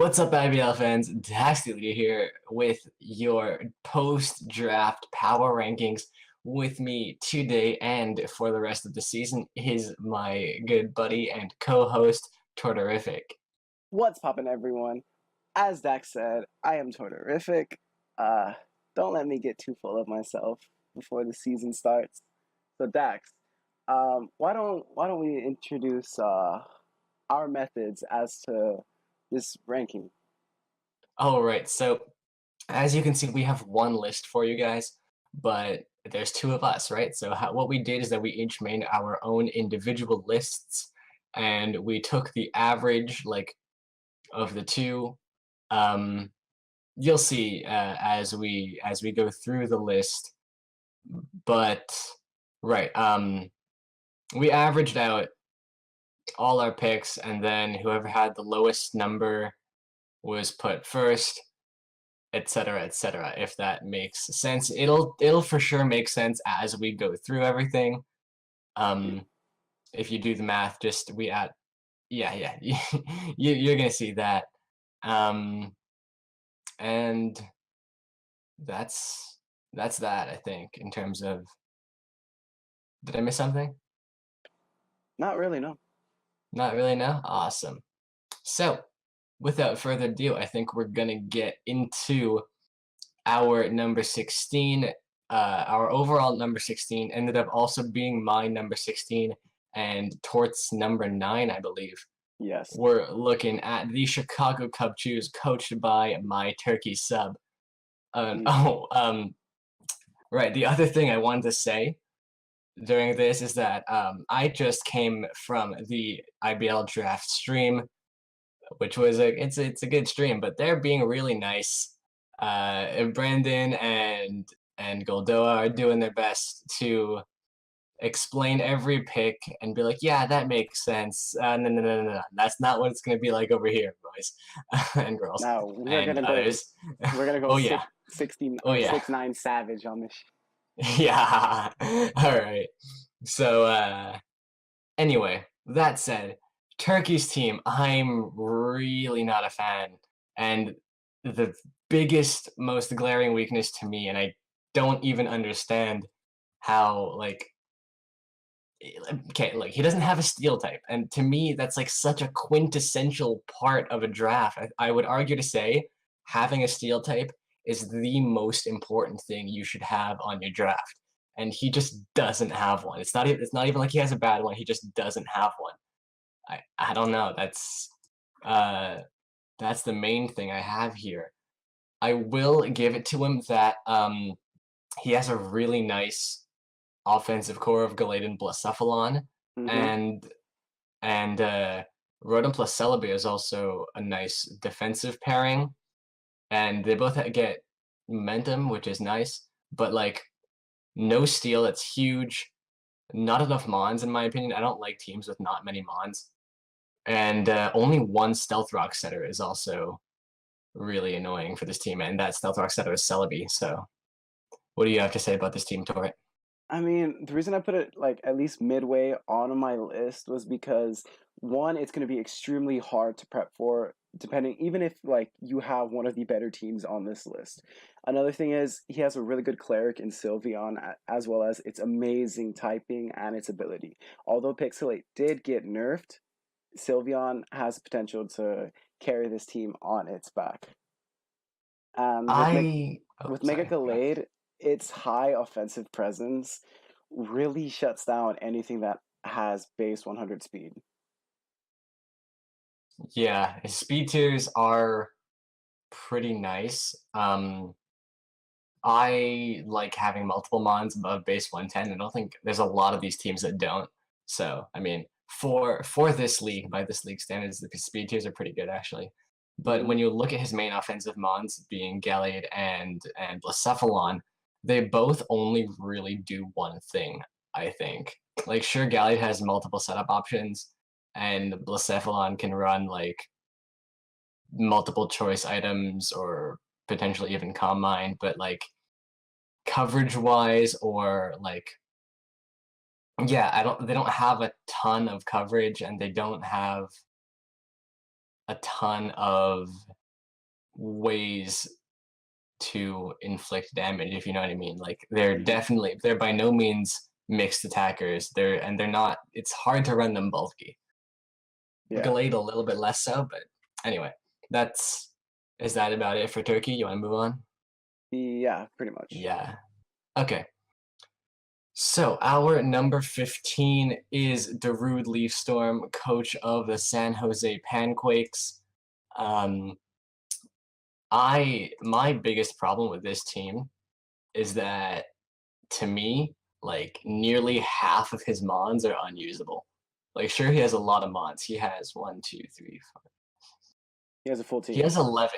What's up, IBL fans? Dax here with your post-draft power rankings. With me today and for the rest of the season is my good buddy and co-host, Tortorific. What's poppin', everyone? As Dax said, I am Tortorific. Don't let me get too full of myself before the season starts. So Dax, why don't we introduce our methods as to this ranking? Alright, so as you can see, we have one list for you guys, but there's two of us, right? So what we did is that we each made our own individual lists, and we took the average, of the two. You'll see as we go through the list, but right, we averaged out all our picks, and then whoever had the lowest number was put first, etc., etc. If that makes sense, it'll for sure make sense as we go through everything. If you do the math, just we add, yeah, you're gonna see that. And that's that, I think, in terms of. Did I miss something? Not really, no. Not really, no? Awesome. So, without further ado, I think we're gonna get into our number 16. Our overall number 16 ended up also being my number 16 and Tort's number 9, I believe. Yes. We're looking at the Chicago Cub Chews, coached by MyTurkeySub. Right. The other thing I wanted to say during this is that I just came from the IBL draft stream, which was it's a good stream, but they're being really nice. Brandon and Goldoa are doing their best to explain every pick and be like, yeah, that makes sense. No, that's not what it's gonna be like over here, boys and girls. Now we're and gonna others. go. We're gonna go. Oh yeah. 16 Oh or yeah. 6'9" savage on this. Yeah. All right. So anyway, that said, Turkey's team, I'm really not a fan, and the biggest, most glaring weakness to me, and I don't even understand how, okay, he doesn't have a steel type, and to me, that's like such a quintessential part of a draft. I would argue to say having a steel type is the most important thing you should have on your draft, and he just doesn't have one. It's not even like he has a bad one. He just doesn't have one. I don't know. That's the main thing I have here. I will give it to him that he has a really nice offensive core of Galadan plus Cephalon, and Rotom plus Celebi is also a nice defensive pairing, and they both get momentum, which is nice, but no steel, that's huge. Not enough Mons, in my opinion. I don't like teams with not many Mons. And only one Stealth Rock setter is also really annoying for this team, and that Stealth Rock setter is Celebi. So, what do you have to say about this team, Torrent? I mean, the reason I put it at least midway on my list was because one, it's going to be extremely hard to prep for, depending even if you have one of the better teams on this list. Another thing is he has a really good cleric in Sylveon, as well as its amazing typing and its ability. Although Pixelate did get nerfed, Sylveon has potential to carry this team on its back. With Mega Gallade, its high offensive presence really shuts down anything that has base 100 speed. Yeah, his speed tiers are pretty nice. I like having multiple Mons above base 110. I don't think there's a lot of these teams that don't. So, I mean, for this league, by this league standards, the speed tiers are pretty good, actually. But when you look at his main offensive Mons, being Gallade and Blacephalon, they both only really do one thing, I think. Sure, Gallade has multiple setup options, and Blacephalon can run, multiple choice items or potentially even Calm Mind, but, coverage-wise or, yeah, they don't have a ton of coverage, and they don't have a ton of ways to inflict damage, if you know what I mean. Like they're by no means mixed attackers. They're not. It's hard to run them bulky. Yeah. Glade a little bit less so, but anyway, is that about it for Turkey? You want to move on? Yeah, pretty much. Yeah. Okay. So our number 15 is DarudeLeafStorm, coach of the San Jose Panquakes. Um, my biggest problem with this team is that to me, like nearly half of his mons are unusable. Like sure he has a lot of mons. He has one, two, three, four. He has a full He team. has 11.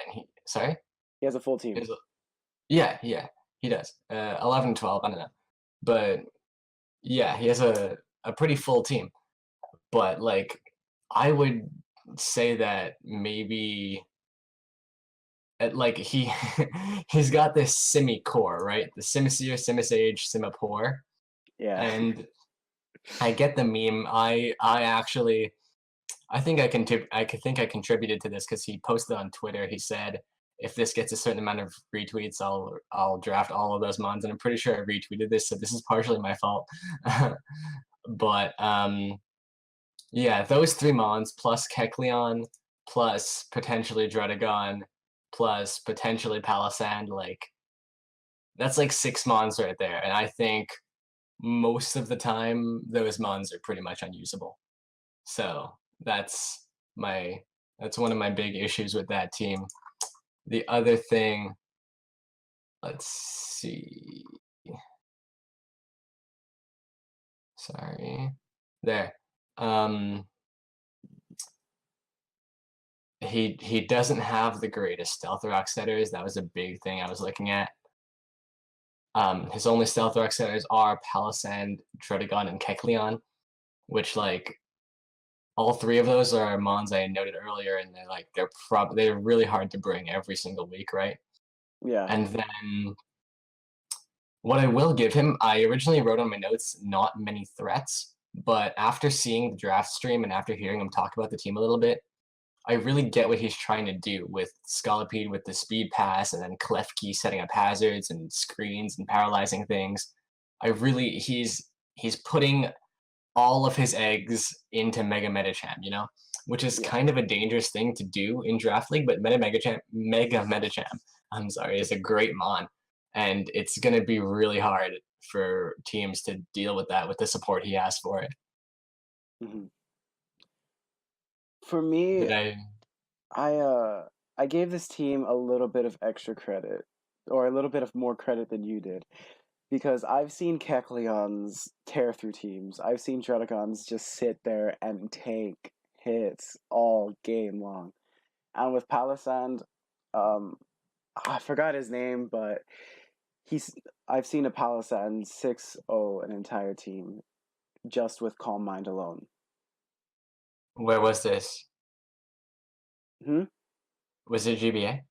Sorry? He has a full He team. has yeah, he does. 11, 12, I don't know. But yeah, he has a pretty full team. But like I would say that maybe like he's got this Simi core, right? The Simiseer, Simisage, Simapore. Yeah. And I get the meme. I actually I think I contributed to this because he posted on Twitter. He said if this gets a certain amount of retweets, I'll draft all of those mons, and I'm pretty sure I retweeted this, so this is partially my fault. But yeah, those three mons plus Kecleon plus potentially Dredagon plus potentially Palisand, like that's like 6 mons right there, and I think most of the time those mons are pretty much unusable. So that's that's one of my big issues with that team. The other thing, let's see. Sorry. There. Um he doesn't have the greatest stealth rock setters. That was a big thing I was looking at. His only stealth rock setters are Palisand, Dredagon, and Kecleon, which like all three of those are mons I noted earlier, and they're really hard to bring every single week, right? Yeah. And then what I will give him, I originally wrote on my notes not many threats, but after seeing the draft stream and after hearing him talk about the team a little bit, I really get what he's trying to do with Scolipede with the speed pass and then Klefki setting up hazards and screens and paralyzing things. He's putting all of his eggs into Mega Metacham, you know? Which is Yeah. kind of a dangerous thing to do in Draft League, but Mega Metacham, I'm sorry, is a great mon. And it's going to be really hard for teams to deal with that with the support he has for it. Hmm. For me, Did I gave this team a little bit of extra credit, or a little bit of more credit than you did, because I've seen Kecleons tear through teams. I've seen Druddigons just sit there and tank hits all game long. And with Palisand, um, I forgot his name, but he's I've seen a Palisand 6-0 an entire team just with Calm Mind alone. Where was this? Hmm? Was it GBA?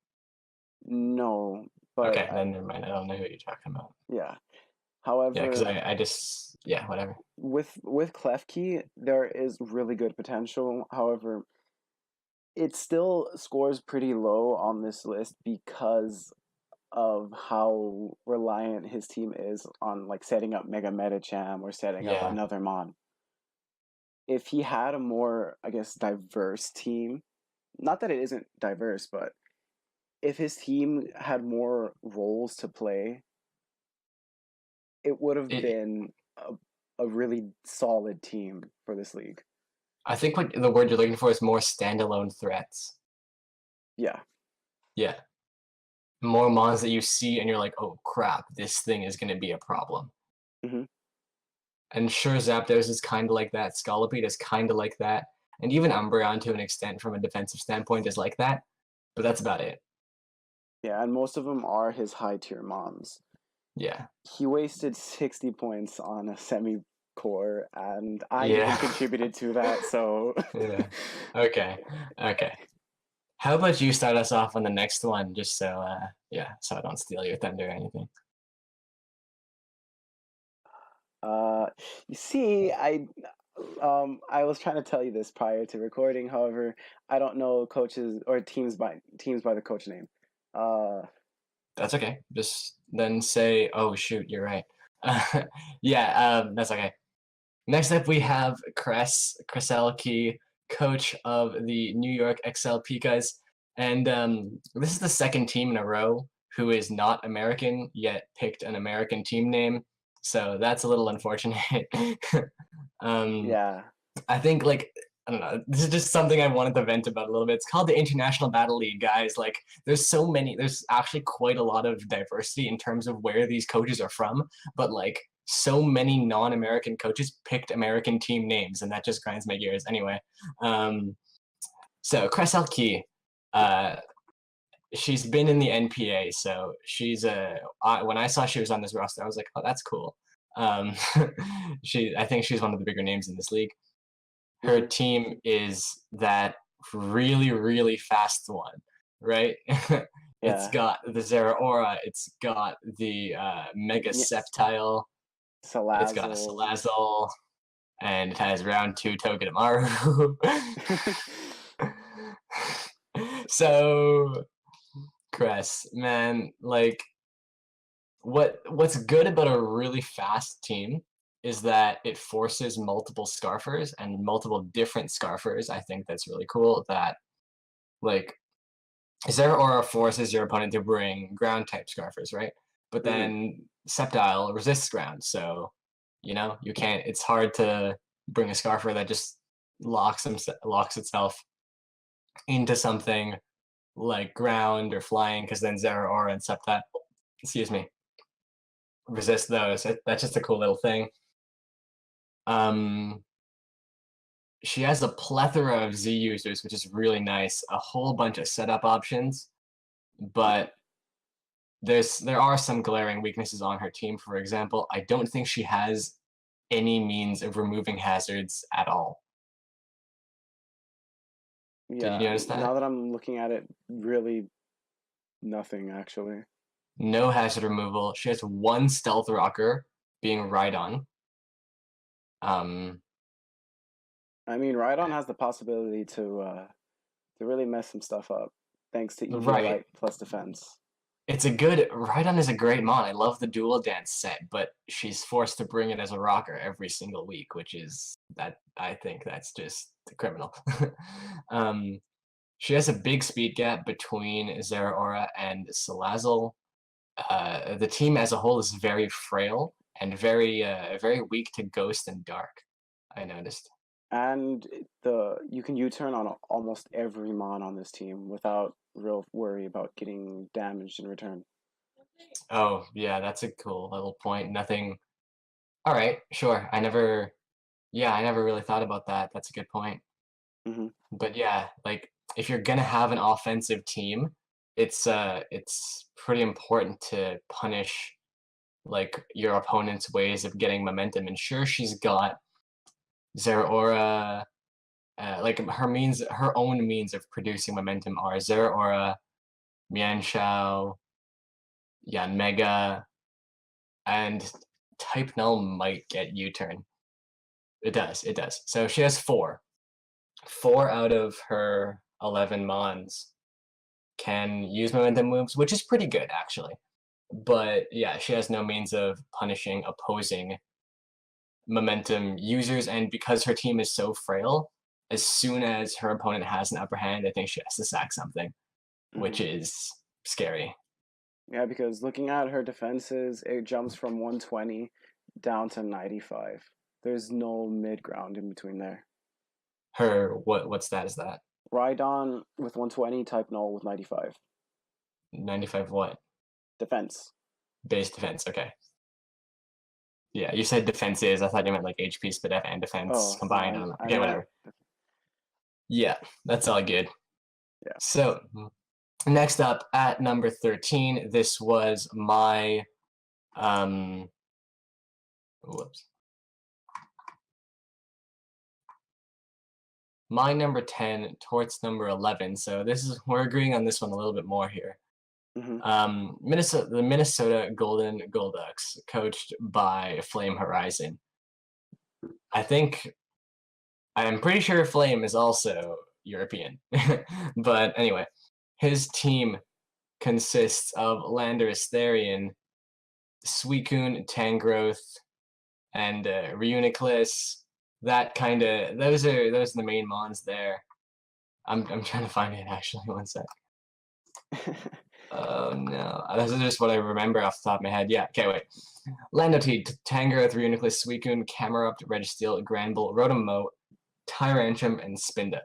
No, but Okay, then never mind. I don't know who you're talking about. yeah. Yeah, because However, I just, yeah, whatever. with KreselleKey, there is really good potential. However, it still scores pretty low on this list because of how reliant his team is on like setting up Mega Metacham or setting up Yeah. another mon. If he had a more, I guess, diverse team, not that it isn't diverse, but if his team had more roles to play, it would have It, been a really solid team for this league. I think what the word you're looking for is more standalone threats. Yeah. Yeah. More mons that you see and you're like, oh crap, this thing is going to be a problem. Hmm. And sure, Zapdos is kind of like that. Scolipede is kind of like that. And even Umbreon, to an extent, from a defensive standpoint, is like that. But that's about it. Yeah, and most of them are his high tier mons. Yeah. He wasted 60 points on a semi core, and I even Yeah. contributed to that, so. Yeah. Okay. Okay. How about you start us off on the next one, just so, yeah, so I don't steal your thunder or anything. You see, I was trying to tell you this prior to recording. However, I don't know coaches or teams by the coach name. That's okay. Just then say, "Oh shoot, you're right." Yeah, that's okay. Next up, we have KreselleKey, coach of the New York XL Pikas, and this is the second team in a row who is not American yet picked an American team name, so that's a little unfortunate. um, Yeah, I think like I don't know. This is just something I wanted to vent about a little bit. It's called the International Battle League, guys. Like, there's actually quite a lot of diversity in terms of where these coaches are from, but like so many non-American coaches picked American team names, and that just grinds my gears. Anyway, um, so KreselleKey, uh, she's been in the NPA, so she's when I saw she was on this roster, I was like, oh, that's cool. Um, I think she's one of the bigger names in this league. Her hmm team is that really, really fast one, right? It's yeah. got the Zeraora, it's got the Mega Yes, Sceptile, it's got a Salazzle. Salazzle, and it has round 2 Togedemaru. So, Cress, man, like what's good about a really fast team is that it forces multiple scarfers and multiple different scarfers. I think that's really cool. That like Zera Aura forces your opponent to bring ground type scarfers, right? But hmm then Sceptile resists ground, so you can't. It's hard to bring a scarfer that just locks itself into something like ground or flying, because then Zera Aura and Sceptile, excuse me, resist those. That's just a cool little thing. Um, she has a plethora of Z users, which is really nice. A whole bunch of setup options, but there are some glaring weaknesses on her team. For example, I don't think she has any means of removing hazards at all. Did you Yeah, notice that? now that I'm looking at it, really nothing actually. No hazard removal. She has one stealth rocker being Rhydon. Um, I mean, Rhydon has the possibility to really mess some stuff up, thanks to EV right. Light plus defense. It's a good Rhydon is a great mod. I love the dual dance set, but she's forced to bring it as a rocker every single week, which is that I think that's just criminal. um, she has a big speed gap between Zeraora and Salazzle. The team as a whole is very frail and very weak to Ghost and Dark. I noticed. And the you can U-turn on almost every mon on this team without real worry about getting damaged in return. Oh yeah, that's a cool little point. Nothing. All right, sure. I never really thought about that. That's a good point. hmm But yeah, like if you're gonna have an offensive team, it's pretty important to punish like your opponent's ways of getting momentum. And sure, she's got Zeraora, like her own means of producing momentum are Zeraora, Mianshao, Yanmega, and Type Null might get U-turn. It does. So she has four. Four out of her 11 mons can use momentum moves, which is pretty good actually. But yeah, she has no means of punishing opposing momentum users, and because her team is so frail, as soon as her opponent has an upper hand, I think she has to sack something, which hmm is scary. Yeah, because looking at her defenses, it jumps from 120 down to 95. There's no mid ground in between there. Her what stat is that? Rhydon with 120, type null with 95. 95 what? Defense. Base defense, okay. Yeah, you said defenses. I thought you meant like HP, spit F, and defense Oh, no, combined. I don't know. I Okay, meant, whatever. Yeah, that's all good. yeah. So next up at number 13, this was my um whoops. My number 10, Tort's number 11. So we're agreeing on this one a little bit more here. hmm The Minnesota Golden Golducks, coached by FlameHorizon. I think I'm pretty sure Flame is also European. But anyway, his team consists of Landorus Therian, Suicune, Tangrowth, and Reuniclus. That kind of those are the main mons there. I'm trying to find it actually. One sec. Oh no, this is just what I remember off the top of my head. Yeah. Okay, wait. Landotide, Tangrowth, Reuniclus, Suicune, Camerupt, Registeel, Granbull, Rotomote, Tyrantrum, and Spinda.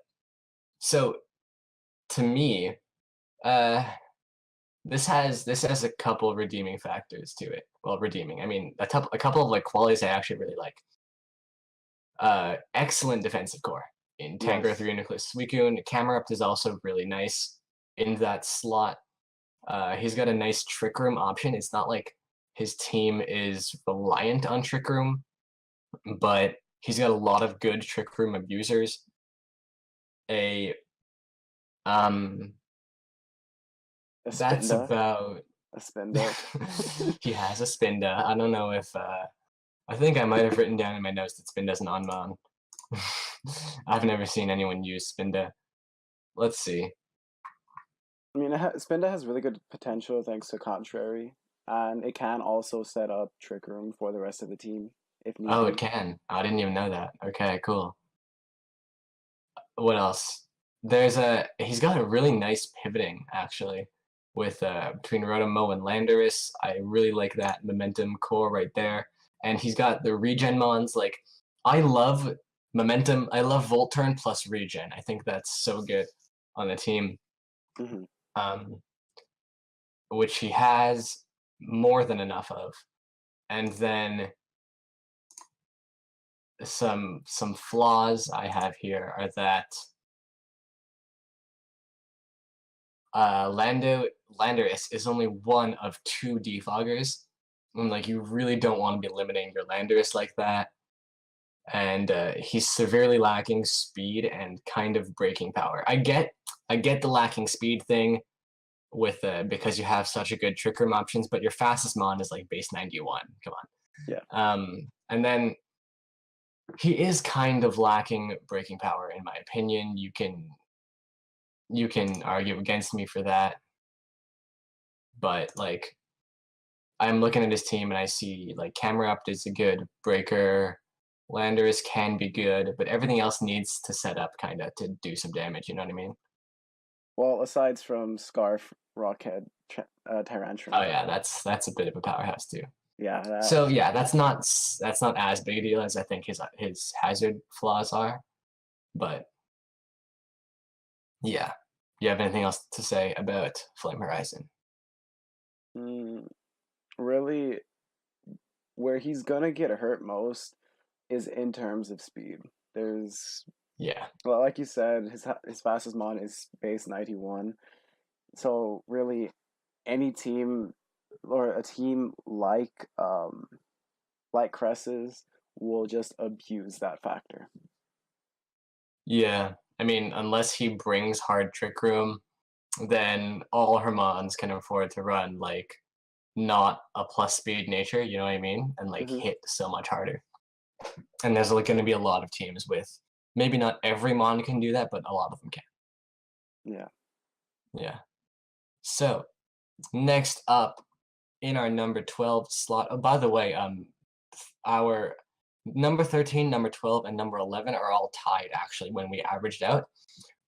So to me, uh, this has a couple redeeming factors to it. Well, redeeming. I mean, a couple of like qualities I actually really like. Excellent defensive core in Tangrowth, Yes. Reuniclus, Suicune. Camerupt is also really nice in that slot. He's got a nice Trick Room option. It's not like his team is reliant on Trick Room, but he's got a lot of good Trick Room abusers. A A that's Spinda. about. A Spinda. He has a Spinda. I don't know if I think I might have written down in my notes that Spinda's an Onmon. I've never seen anyone use Spinda. Let's see. I mean, Spinda has really good potential thanks to Contrary, and it can also set up Trick Room for the rest of the team if need Oh, it be. can. I didn't even know that. Okay, cool. What else? He's got a really nice pivoting actually with between Rotomo and Landorus. I really like that momentum core right there. And he's got the regen mons. Like I love momentum. I love Volt Turn plus regen. I think that's so good on the team. Hmm. Um, which he has more than enough of. And then some flaws I have here are that Landorus is only one of two defoggers. And like you really don't want to be limiting your Landorus like that. And he's severely lacking speed and kind of breaking power. I get the lacking speed thing with because you have such a good trick room options, but your fastest mon is like base 91. Come on. Yeah. And then he is kind of lacking breaking power in my opinion. You can argue against me for that, but like I'm looking at his team and I see like Camerupt is a good breaker, Landorus can be good, but everything else needs to set up kind of to do some damage. You know what I mean? Well, aside from Scarf, Rockhead, Oh Tyrantrum. yeah, that's a bit of a powerhouse too. Yeah, that. So yeah, that's not as big a deal as I think his hazard flaws are, but yeah. You have anything else to say about Flame Horizon? Mm, really, where he's gonna get hurt most is in terms of speed. There's, Yeah. well, like you said, his fastest mon is base 91. So really, any team or a team like Cress's will just abuse that factor. Yeah. I mean, unless he brings hard Trick Room, then all Hermans can afford to run like not a plus speed nature, you know what I mean? And like Hmm. hit so much harder. And there's like gonna be a lot of teams with maybe not every mon can do that, but a lot of them can. Yeah. Yeah. So next up in our number 12 slot. Oh, by the way, our number 13, number 12, and number 11 are all tied actually when we averaged out.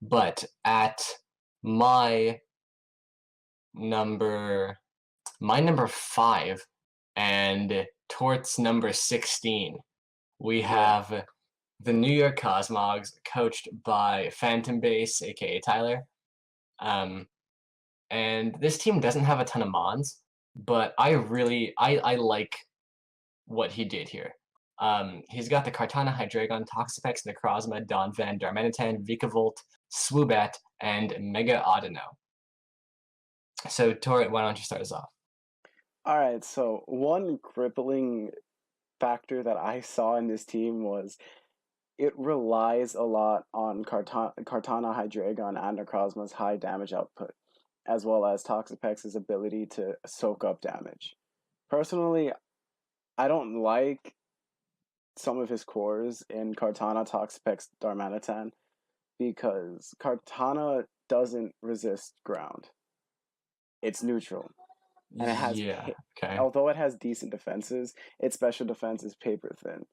But at my number my number 5 and Tort's number 16, we Yeah. have the New York Cosmogs coached by Phantombass, aka Tyler. Um, and this team doesn't have a ton of mons, but I like what he did here. He's got the Kartana, Hydreigon, Toxapex, Necrozma, Donphan, Darmanitan, Vikavolt, Swoobat, and Mega Audino. So, Tor, why don't you start us off? All right. So one crippling factor that I saw in this team was it relies a lot on Kartana, Hydreigon, and Necrozma's high damage output, as well as Toxapex's ability to soak up damage. Personally, I don't like some of his cores in Kartana, Toxapex, Darmanitan, because Kartana doesn't resist ground. It's neutral. And it has, Yeah. Okay. although it has decent defenses, its special defense is paper thin.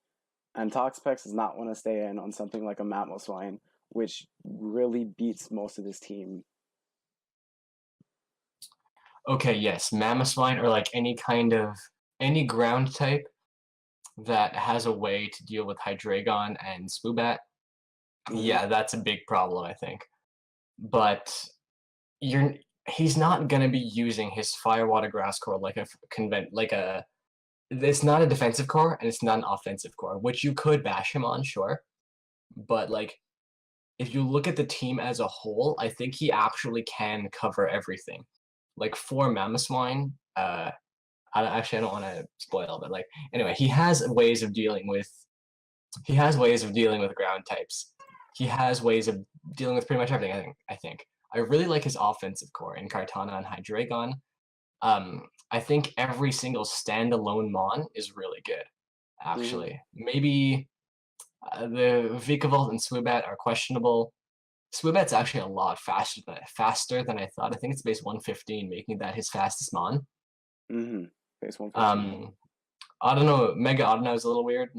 And Toxapex does not want to stay in on something like a Mamoswine, which really beats most of his team. Okay, yes, Mamoswine or like any ground type that has a way to deal with Hydreigon and Swoobat. Yeah, that's a big problem, I think. But he's not gonna be using his Fire Water Grass core like it's not a defensive core and it's not an offensive core, which you could bash him on, sure. But like if you look at the team as a whole, I think he actually can cover everything. Like for Mamoswine, I don't want to spoil, but like anyway, he has ways of dealing with ground types. He has ways of dealing with pretty much everything. I think. I really like his offensive core in Kartana and Hydreigon. I think every single standalone Mon is really good. Actually, maybe the Vikavolt and Swoobat are questionable. Swoobat's actually a lot faster than I thought. I think it's base 115, making that his fastest Mon. Base 115. I don't know. Mega Audino is a little weird.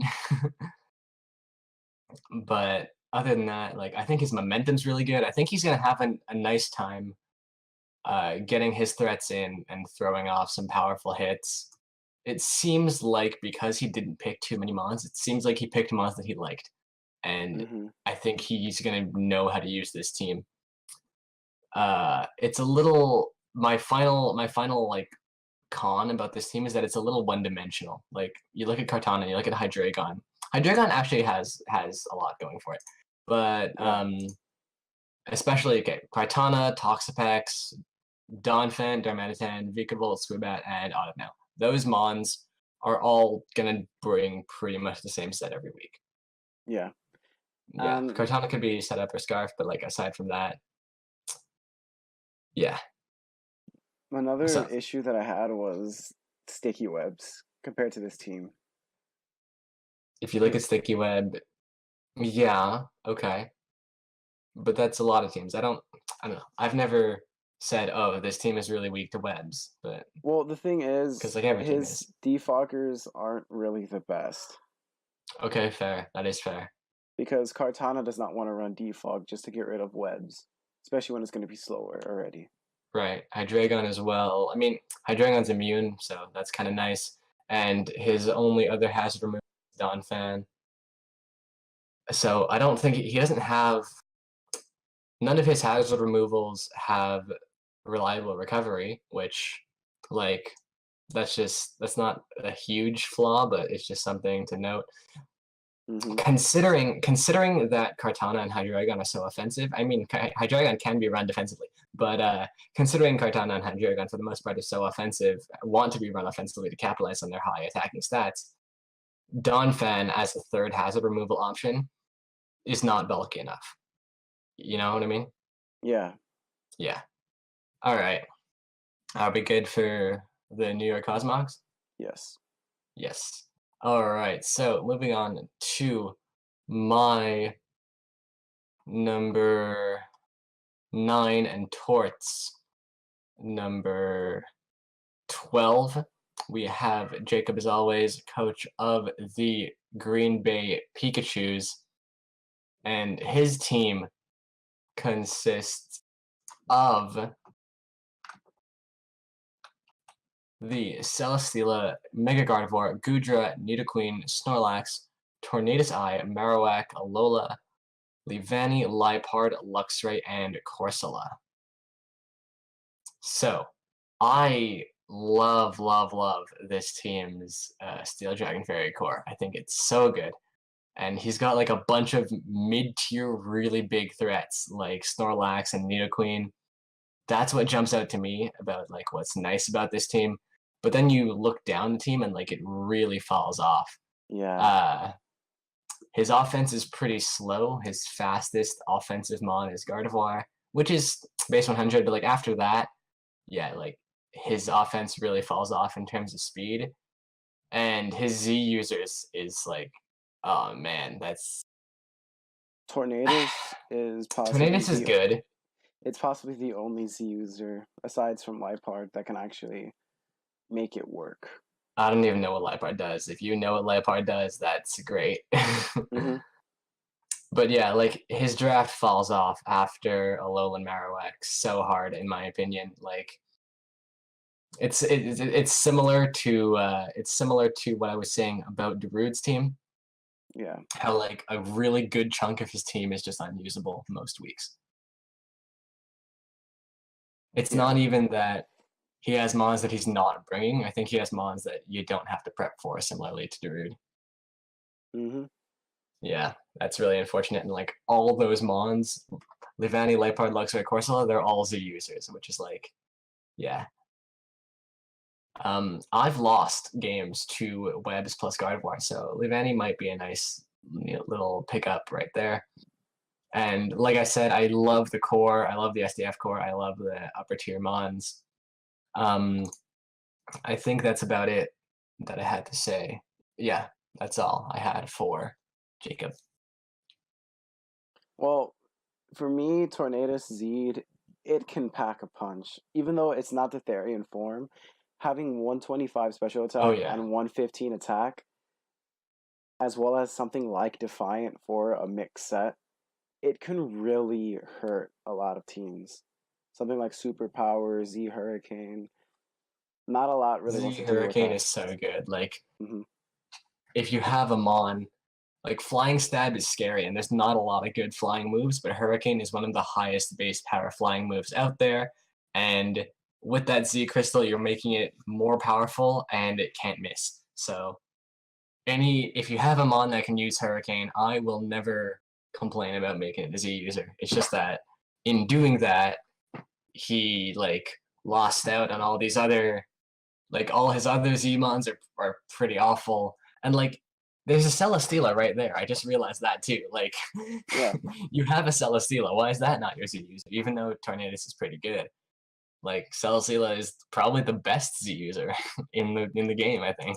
But other than that, like I think his momentum's really good. I think he's gonna have a nice time getting his threats in and throwing off some powerful hits. It seems like because he didn't pick too many mons, it seems like he picked mons that he liked. And I think he's gonna know how to use this team. It's a little my final like con about this team is that it's a little one-dimensional. Like you look at Kartana, you look at Hydreigon. Hydreigon actually has a lot going for it, but especially Kartana, Toxapex, Donphan, Darmanitan, Vikavolt, Swoobat, and Audino. Those mons are all gonna bring pretty much the same set every week. Yeah. Yeah, Kartana could be set up for Scarf, but like aside from that, yeah. Another issue that I had was sticky webs compared to this team. If you look at Sticky Web, yeah, okay. But that's a lot of teams. I don't know. I've never said, oh, this team is really weak to webs, but well, the thing is, like every team his is. defoggers aren't really the best. Okay, fair. That is fair. Because Kartana does not want to run defog just to get rid of webs, especially when it's going to be slower already. Right. Hydreigon as well. I mean, Hydreigon's immune, so that's kind of nice. And his only other hazard removal is Donphan. So I don't think he doesn't have. None of his hazard removals have reliable recovery, which, like, that's not a huge flaw, but it's just something to note. Considering that Kartana and Hydreigon are so offensive, I mean, Hydreigon can be run defensively, but considering Kartana and Hydreigon for the most part are so offensive, want to be run offensively to capitalize on their high attacking stats, Donphan as a third hazard removal option is not bulky enough. You know what I mean? Yeah. Yeah. All right. Are we good for the New York Cosmogs? Yes. Yes. All right. So moving on to my number 9 and Tort's number 12. We have JacubAsAlways, coach of the Green Bay Pikachus, and his team consists of the Celesteela, Mega Gardevoir, Goodra, Nidoqueen, Snorlax, Tornadus Eye, Marowak, Alola, Leavanny, Liepard, Luxray, and Corsola. So, I love this team's Steel Dragon Fairy core. I think it's so good. And he's got like a bunch of mid-tier really big threats like Snorlax and Nidoqueen. That's what jumps out to me about like what's nice about this team. But then you look down the team and like it really falls off. Yeah. His offense is pretty slow. His fastest offensive mon is Gardevoir, which is base 100. But like after that, yeah, like his offense really falls off in terms of speed. And his Z users is like Oh man, that's Tornadus is possibly Tornadus is good. it's possibly the only Z user aside from Lipard that can actually make it work. I don't even know what Leopard does. If you know what Leopard does, that's great. Hmm. But yeah, like his draft falls off after Alolan Marowak so hard, in my opinion. Like it's similar to what I was saying about Darude's team. Yeah. How like a really good chunk of his team is just unusable most weeks. It's Yeah. not even that he has mons that he's not bringing. I think he has mons that you don't have to prep for, similarly to Darude. Hmm. Yeah, that's really unfortunate. And like all those mons, Livani, Lepard, Luxray, Corsola, they're all Z users, which is like, yeah. I've lost games to Webs plus Gardevoir, so Livani might be a nice little pickup right there. And like I said, I love the core. I love the SDF core. I love the upper tier mons. I think that's about it that I had to say. Yeah, that's all I had for Jacob. Well, for me, Tornadus Zed, it can pack a punch. Even though it's not the Therian form, having 125 special Oh attack yeah, and 115 attack, as well as something like Defiant for a mixed set, it can really hurt a lot of teams. Something like Superpower, Z Hurricane, not a lot really wants Z to deal with Hurricane that. is so good. Like Hmm. if you have a Mon, like Flying Stab is scary, and there's not a lot of good flying moves, but Hurricane is one of the highest base power flying moves out there. And with that Z Crystal, you're making it more powerful, and it can't miss. So if you have a Mon that can use Hurricane, I will never complain about making it a Z user. It's just that in doing that, he like lost out on all these other all his other Z-Mons are pretty awful. And like there's a Celesteela right there. I just realized that too. Like Yeah. you have a Celesteela. Why is that not your Z user? Even though Tornadus is pretty good. Like Celesteela is probably the best Z user in the game, I think.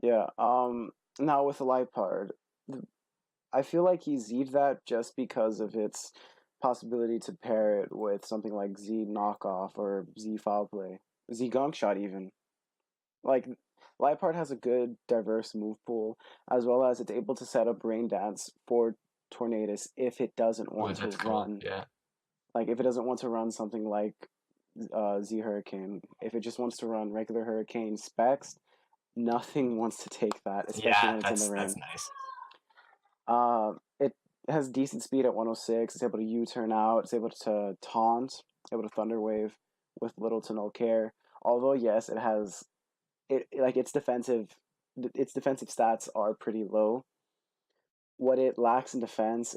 Yeah. Now with Lipard, I feel like he Z'd that just because of its possibility to pair it with something like Z Knockoff or Z Foul Play, Z Gunk Shot even. Like Lipard has a good diverse move pool, as well as it's able to set up Rain Dance for Tornadus if it doesn't Ooh, want to that's cool. run. Yeah. Like if it doesn't want to run something like Z Hurricane, if it just wants to run regular Hurricane specs, nothing wants to take that, especially Yeah, when it's in the that's rain. nice. It has decent speed at 106. It's able to U-turn out. It's able to taunt. Able to Thunder Wave with little to no care. Although yes, it has like its defensive stats are pretty low. What it lacks in defense,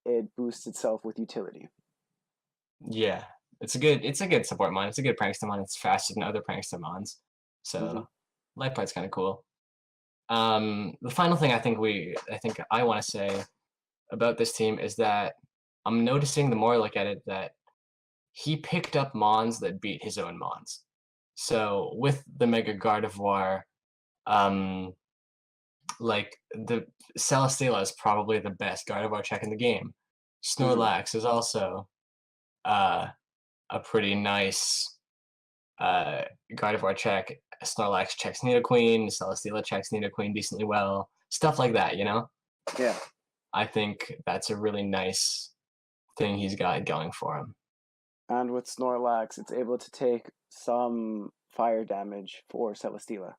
it boosts itself with utility. Yeah. It's a good support mon. It's a good prankster mon. It's faster than other prankster mons. Hmm. So Lightpart's kind of cool. The final thing I think I want to say about this team is that I'm noticing the more I look at it that he picked up mons that beat his own mons. So with the Mega Gardevoir, um, like the Celesteela is probably the best Gardevoir check in the game. Hmm. Snorlax is also uh, a pretty nice Gardevoir check. Snorlax checks Nidoqueen, Celesteela checks Nidoqueen decently well. Stuff like that, you know? Yeah. I think that's a really nice thing he's got going for him. And with Snorlax, it's able to take some fire damage for Celesteela.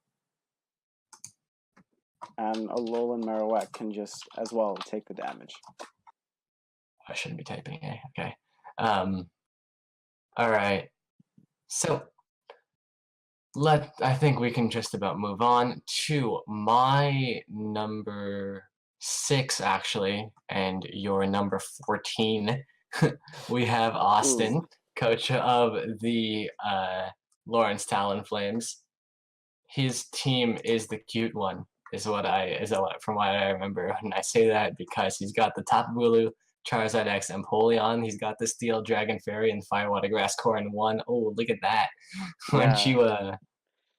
And Alolan Marowak can just as well take the damage. I shouldn't be typing, eh? Okay. All right. So I think we can just about move on to my number 6, actually, and your number 14. We have Austin, Ooh. coach of the Lawrence Talonflames. His team is the cute one, from what I remember. And I say that because he's got the Tapu Bulu, Charizard X, Empoleon. He's got the Steel Dragon Fairy and Firewater Grass Core in one. Oh, look at that! Yeah.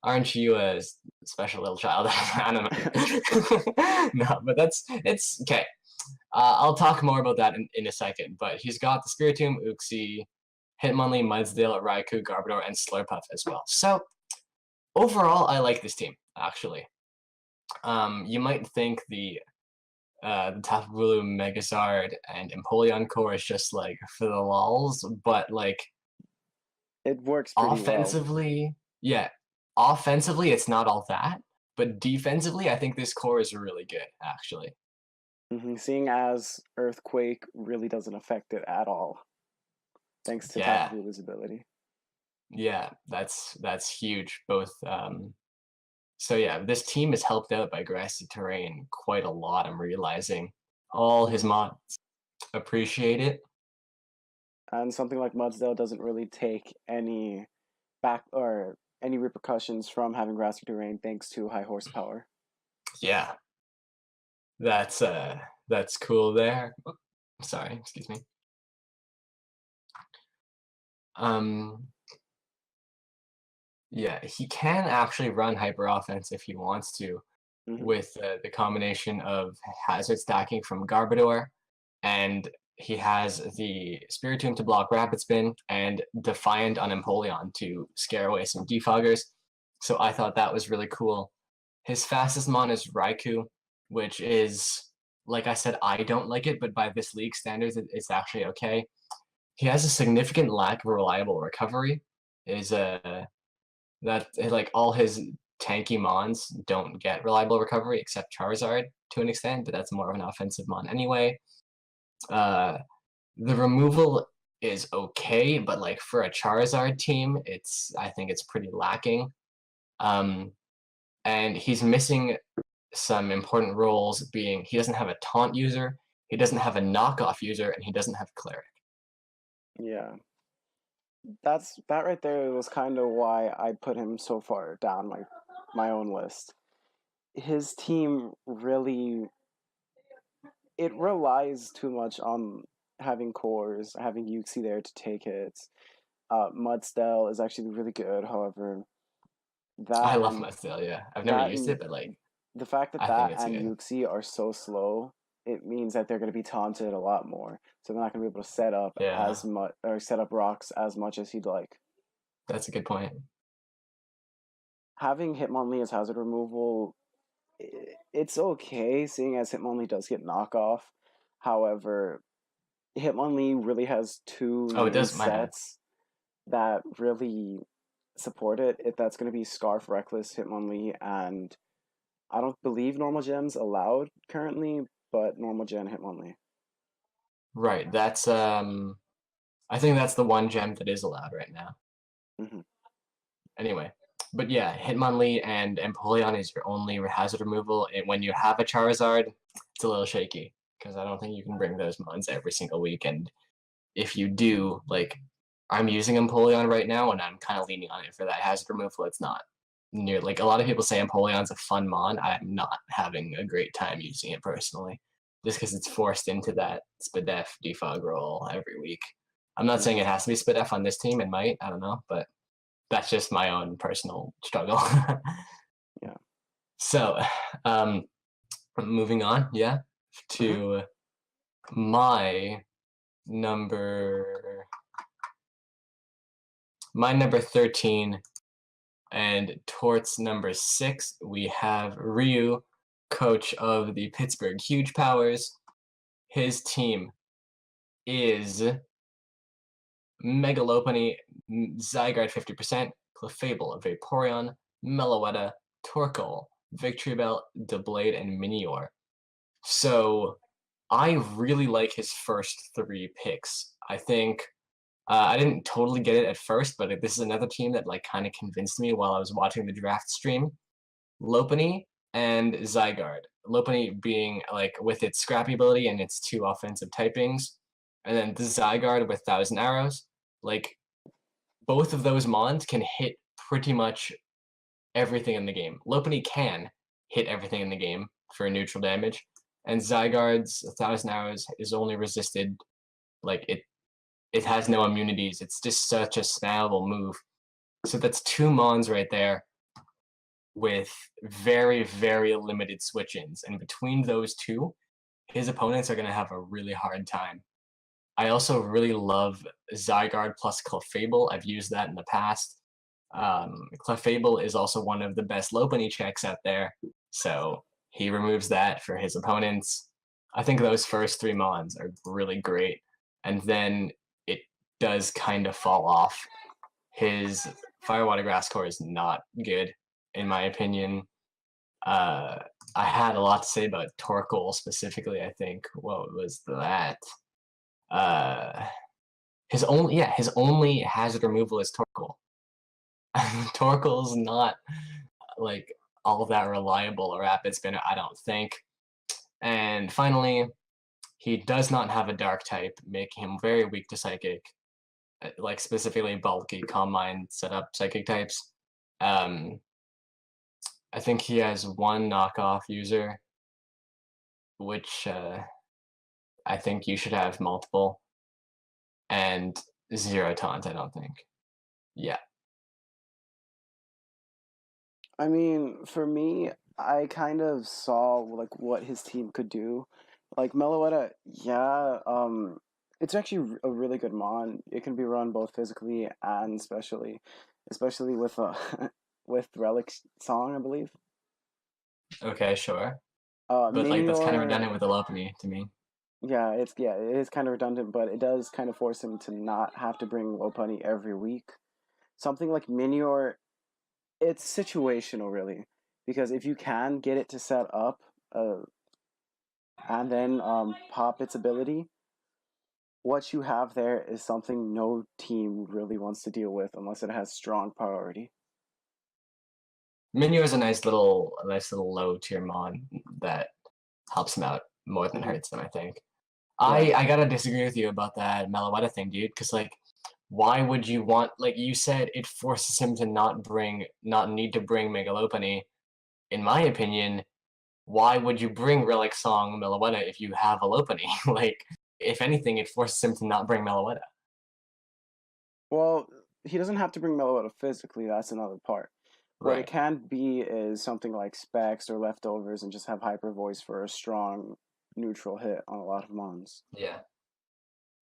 Aren't you a special little child? I don't know. No, but it's okay. I'll talk more about that in a second. But he's got the Spiritomb, Uxie, Hitmonlee, Mudsdale, Raikou, Garbodor, and Slurpuff as well. So overall, I like this team actually. You might think the Tapu Bulu, Megazard, and Empoleon core is just like for the lulz, but like It works pretty well. offensively, yeah, offensively it's not all that, but defensively I think this core is really good actually. Seeing as Earthquake really doesn't affect it at all, thanks to Yeah, Tapu Bulu's ability. yeah, that's huge. Both so yeah, this team is helped out by grassy terrain quite a lot. I'm realizing all his mods appreciate it. And something like Mudsdale doesn't really take any back or any repercussions from having grassy terrain thanks to high horsepower. Yeah, that's cool there. Oh, sorry, excuse me. Yeah, he can actually run hyper offense if he wants to, with the combination of hazard stacking from Garbodor, and he has the Spiritomb to block Rapid Spin, and Defiant on Empoleon to scare away some defoggers. So I thought that was really cool. His fastest mon is Raikou, which is, like I said, I don't like it, but by this league standards, it's actually okay. He has a significant lack of reliable recovery. Is that like all his tanky mons don't get reliable recovery except Charizard to an extent, but that's more of an offensive mon anyway. The removal is okay, but like for a Charizard team, I think it's pretty lacking. And he's missing some important roles, being he doesn't have a taunt user, he doesn't have a knockoff user, and he doesn't have cleric. Yeah. That right there was kind of why I put him so far down my own list. His team really it relies too much on having cores, having Uxie there to take hits. Mudsdale is actually really good, however, I that love and Mudsdale, yeah. I've never that used and it, but like the fact that I think that it's and good. Uxie are so slow, it means that they're going to be taunted a lot more. So they're not going to be able to set up Yeah, as much or set up rocks as much as he'd like. that's a good point. Having Hitmonlee as hazard removal, it's okay, seeing as Hitmonlee does get knockoff. However, Hitmonlee really has two Oh, it main does. My bad. sets that really support it. If that's going to be Scarf, Reckless, Hitmonlee, and I don't believe normal gems allowed currently, but normal gen Hitmonlee. Right. That's I think that's the one gem that is allowed right now. Mm-hmm. Anyway, but yeah, Hitmonlee and Empoleon is your only hazard removal, and when you have a Charizard, it's a little shaky because I don't think you can bring those mons every single week. And if you do, like I'm using Empoleon right now, and I'm kind of leaning on it for that hazard removal. It's not near like a lot of people say Empoleon's a fun mon. I'm not having a great time using it personally, just because it's forced into that Spadef defog role every week. I'm not saying it has to be Spadef on this team. It might. I don't know, but that's just my own personal struggle. Yeah. So, moving on, yeah, to my number 13 and Tort's number 6. We have Ryu, coach of the Pittsburgh Huge Powers. His team is Megalopony, Zygarde 50%, Clefable, Vaporeon, Meloetta, Torkoal, Victreebel, Doublade, and Minior. So I really like his first 3 picks. I think I didn't totally get it at first, but this is another team that like kind of convinced me while I was watching the draft stream. Lopunny and Zygarde. Lopunny being like with its scrappy ability and its 2 offensive typings, and then the Zygarde with 1,000 arrows. Like both of those mons can hit pretty much everything in the game. Lopunny can hit everything in the game for neutral damage, and Zygarde's 1,000 arrows is only resisted, like it has no immunities. It's just such a snappable move. So that's 2 mons right there. with very, very limited switch-ins, and between those two, his opponents are gonna have a really hard time. I also really love Zygarde plus Clefable. I've used that in the past. Clefable is also one of the best Lopunny checks out there, so he removes that for his opponents. I think those first three mons are really great, and then it does kind of fall off. His Fire Water Grass core is not good, in my opinion. Uh, I had a lot to say about Torkoal specifically, I think. What was that? Uh, his only hazard removal is Torkoal. Torkoal's not like all that reliable or rapid spinner, I don't think. And finally, he does not have a dark type, making him very weak to psychic, like specifically bulky, calm mind setup psychic types. Um, I think he has one knockoff user, which I think you should have multiple, and zero taunt, I don't think. Yeah. I mean, for me, I kind of saw like what his team could do. Like Meloetta, yeah, it's actually a really good mon. It can be run both physically and especially with with Relic Song, I believe. Okay, sure. But like that's kind of Minior, redundant with the Lopunny to me. yeah, it is kind of redundant, but it does kind of force him to not have to bring Lopunny every week. Something like Minior, it's situational really, because if you can get it to set up, and then pop its ability, what you have there is something no team really wants to deal with unless it has strong priority. Minu is a nice little low tier mon that helps him out more than Hmm. hurts him, I think. Yeah. I gotta disagree with you about that Meloetta thing, dude, because like why would you want like you said it forces him to not need to bring Megalopony. In my opinion, why would you bring Relic Song Meloetta if you have a Lopunny? Like, if anything, it forces him to not bring Meloetta. Well, he doesn't have to bring Meloetta physically. That's another part. What it Right. can be is something like Specs or Leftovers, and just have Hyper Voice for a strong neutral hit on a lot of mons. Yeah.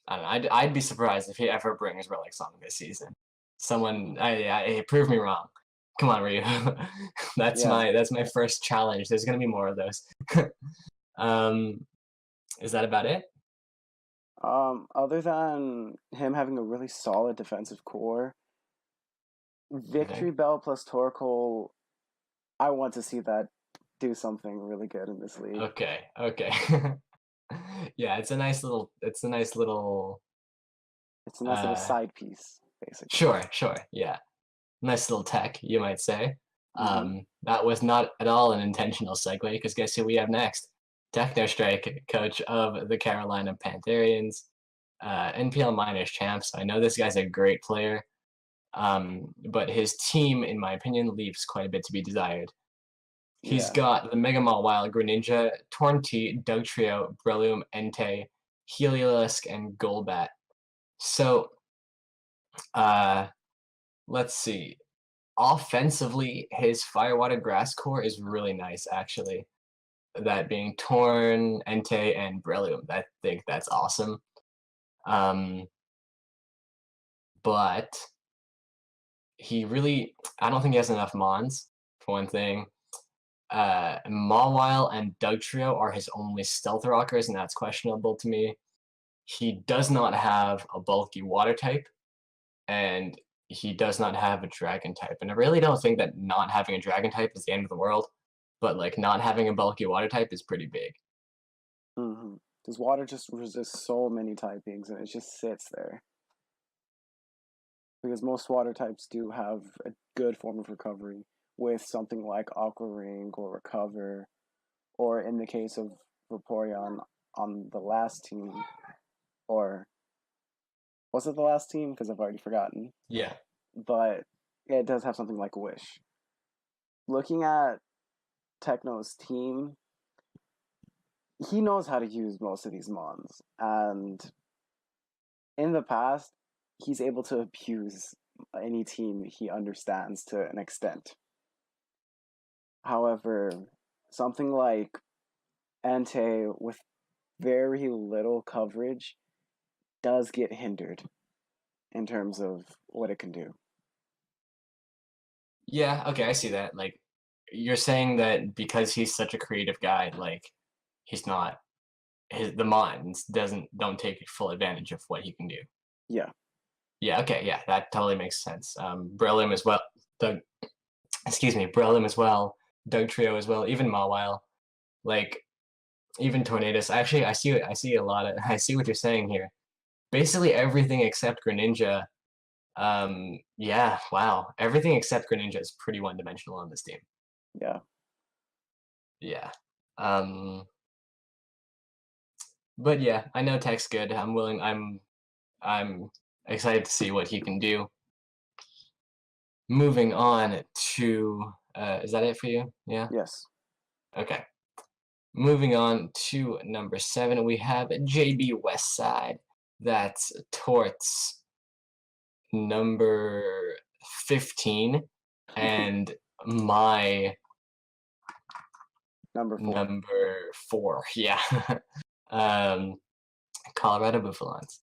I don't know. I'd be surprised if he ever brings Relic Song this season. Someone, prove me wrong. Come on, Ryu. Yeah. That's my first challenge. There's gonna be more of those. um, is that about it? Other than him having a really solid defensive core, You think? Victory Bell plus Torkoal, I want to see that do something really good in this league. Okay, okay. Yeah, it's a nice little It's a nice little uh side piece, basically. sure, sure, yeah. Nice little tech, you might say. Mm-hmm. That was not at all an intentional segue, because guess who we have next? Techno Strike, coach of the Carolina Pantherians, NPL Minors champs. I know this guy's a great player, but his team, in my opinion, leaves quite a bit to be desired. He's Yeah. got the Mega Mawile, Greninja, Tornti, Dugtrio, Breloom, Entei, Heliolisk, and Golbat. So, uh, let's see. Offensively, his Firewater Grass core is really nice, actually. That being Torn, Entei, and Breloom. I think that's awesome. Um, but I don't think he has enough Mons, for one thing. Mawile and Dugtrio are his only Stealth Rockers, and that's questionable to me. He does not have a bulky Water type, and he does not have a Dragon type. And I really don't think that not having a Dragon type is the end of the world, but like not having a bulky Water type is pretty big. Mm-hmm. Because water just resists so many typings, and it just sits there. Because most water types do have a good form of recovery with something like Aqua Ring or Recover, or in the case of Vaporeon on the last team, or was it the last team? Because I've already forgotten. Yeah. But yeah, it does have something like Wish. Looking at Techno's team, he knows how to use most of these mons, and in the past, he's able to abuse any team he understands to an extent. However, something like Entei with very little coverage does get hindered in terms of what it can do. Yeah, okay, I see that. Like, you're saying that because he's such a creative guy, like, he's not the mines don't take full advantage of what he can do. Yeah. Yeah, okay, yeah, that totally makes sense. Brillium as well. Doug, excuse me, Brillium as well. Doug Trio as well. Even Mawile, like even Tornadus. Actually, I see a lot of I see what you're saying here. Basically everything except Greninja. Yeah, wow, everything except Greninja is pretty one-dimensional on this team. Yeah. Yeah. Um, but yeah, I know Tech's good. I'm excited to see what he can do. Moving on to is that it for you? Yeah. Yes. Okay. Moving on to number 7, we have JB Westside. That's Tort's number 15, and my Number 4. number 4. Yeah. um, Colorado Buffalons.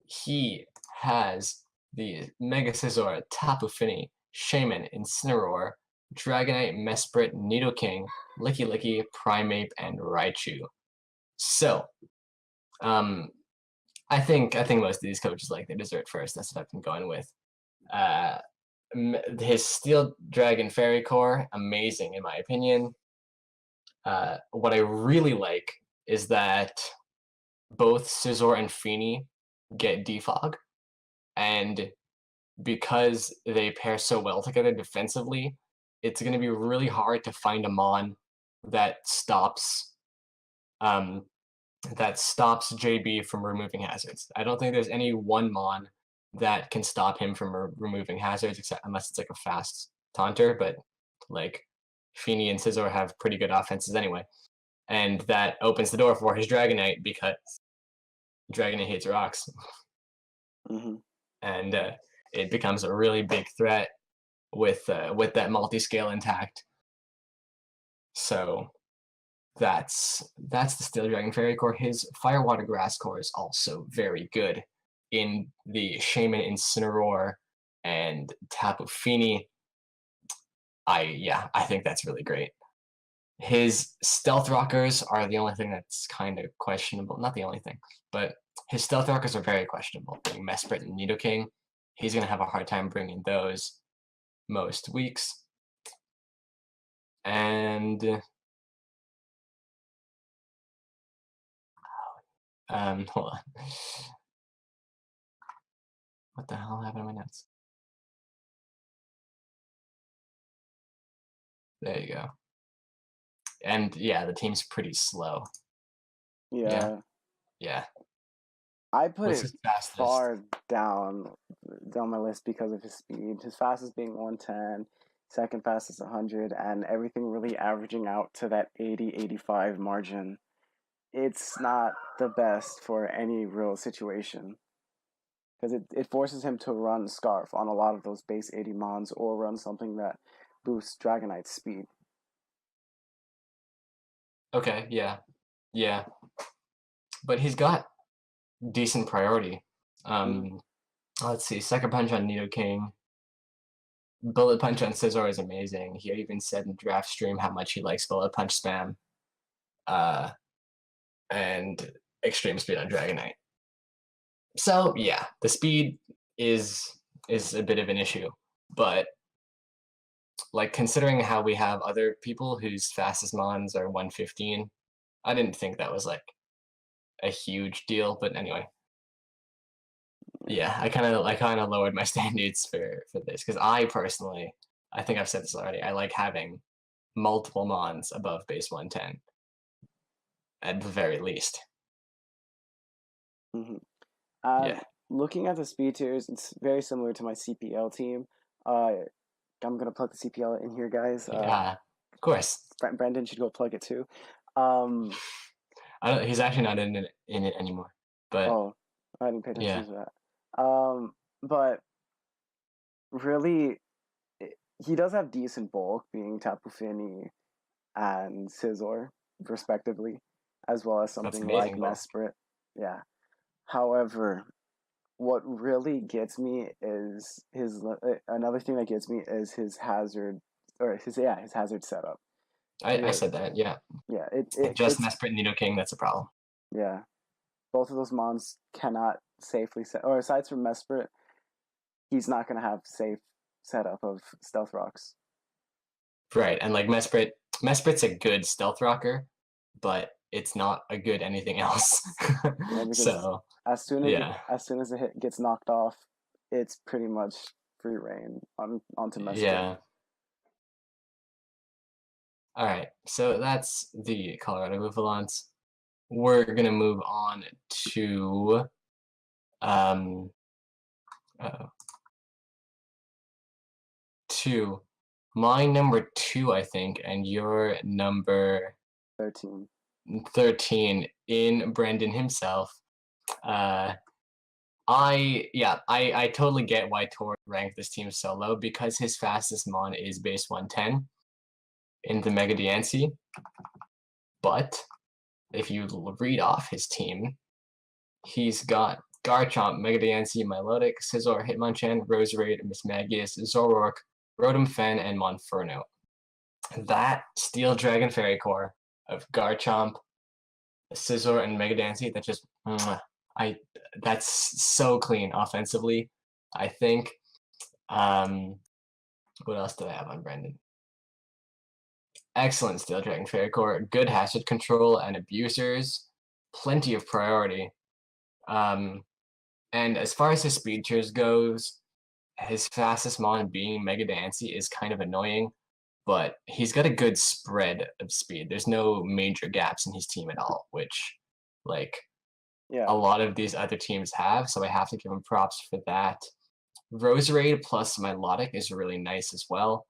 He has the Mega Scizor, Tapu Fini, Shaman, Incineroar, Dragonite, Mesprit, Nidoking, Licky Licky, Primeape, and Raichu. So, um, I think most of these coaches like their dessert first. That's what I've been going with. Uh, his Steel Dragon Fairy Core, amazing in my opinion. What I really like is that both Scizor and Fini get defog, and because they pair so well together defensively, it's going to be really hard to find a mon that stops um, JB from removing hazards. I don't think there's any one mon that can stop him from removing hazards, except unless it's like a fast taunter. But like Fini and Scizor have pretty good offenses anyway, and that opens the door for his Dragonite because Dragonite hates rocks, Mm-hmm. and it becomes a really big threat with that multi-scale intact. So that's the Steel Dragon Fairy Core. His Firewater Grass Core is also very good in the Shaman Incineroar and Tapu Fini. I think that's really great. His Stealth Rockers are the only thing that's kind of questionable. Not the only thing, but his Stealth Rockers are very questionable. Being Mesprit and Nidoking, he's going to have a hard time bringing those most weeks. And hold on. What the hell happened to my notes? There you go. And yeah, the team's pretty slow. Yeah, Yeah. yeah. I put What's it his fastest? far down my list because of his speed. His fastest being 110, second fastest 100, and everything really averaging out to that 80-85 margin. It's not the best for any real situation because it forces him to run Scarf on a lot of those base 80 mons or run something that boosts Dragonite's speed. Okay, yeah, yeah. But he's got decent priority. Mm-hmm. Let's see. Sucker Punch on Nidoking. Bullet Punch on Scizor is amazing. He even said in draft stream how much he likes Bullet Punch spam. Uh, and Extreme Speed on Dragonite. So yeah, the speed is a bit of an issue, but like considering how we have other people whose fastest mons are 115, I didn't think that was like a huge deal. But anyway, yeah, I kind of lowered my standards for this because I personally, I think I've said this already. I like having multiple mons above base 110 at the very least. Mm-hmm. Yeah. Looking at the speed tiers, it's very similar to my CPL team. I'm gonna plug the CPL in here, guys. Yeah, of course. Brendan should go plug it too. He's actually not in it anymore. But Oh, I didn't pay yeah. attention to that. But really, he does have decent bulk, being Tapu Fini and Scizor, respectively, as well as That's something like amazing, bro. Mesprit. Yeah. However, what really gets me is another thing that gets me is his hazard, or his hazard setup. I Because said that, yeah. yeah, Just it's Mesprit and Nidoking, that's a problem. yeah, both of those mons cannot safely set, or aside from Mesprit, he's not gonna have safe setup of Stealth Rocks. Right, and like Mesprit's a good stealth rocker, but it's not a good anything else. Yeah, because So, as yeah. as soon as the hit gets knocked off, it's pretty much free reign onto Mesprit. Yeah. All right. So that's the Colorado Bouffalons. We're gonna move on to um uh, to my number 2, I think, and your number 13. 13 in Brandon himself. Uh I totally get why Tort ranked this team so low because his fastest mon is base 110 in the Mega Diancie. But if you read off his team, he's got Garchomp, Mega Diancie, Milotic, Scizor, Hitmonchan, Roserade, Mismagius, Zoroark, Rotom Fen, and Monferno. That Steel Dragon Fairy Core of Garchomp, Scizor, and Mega Diancie, that just I that's so clean offensively. I think. Um, what else did I have on Brandon? Excellent Steel Dragon Fairy Core, good hazard control and abusers, plenty of priority. Um, and as far as his speed tiers goes, his fastest mon being Mega Diancie is kind of annoying, but he's got a good spread of speed. There's no major gaps in his team at all, which like Yeah, a lot of these other teams have, so I have to give him props for that. Roserade plus Milotic is really nice as well,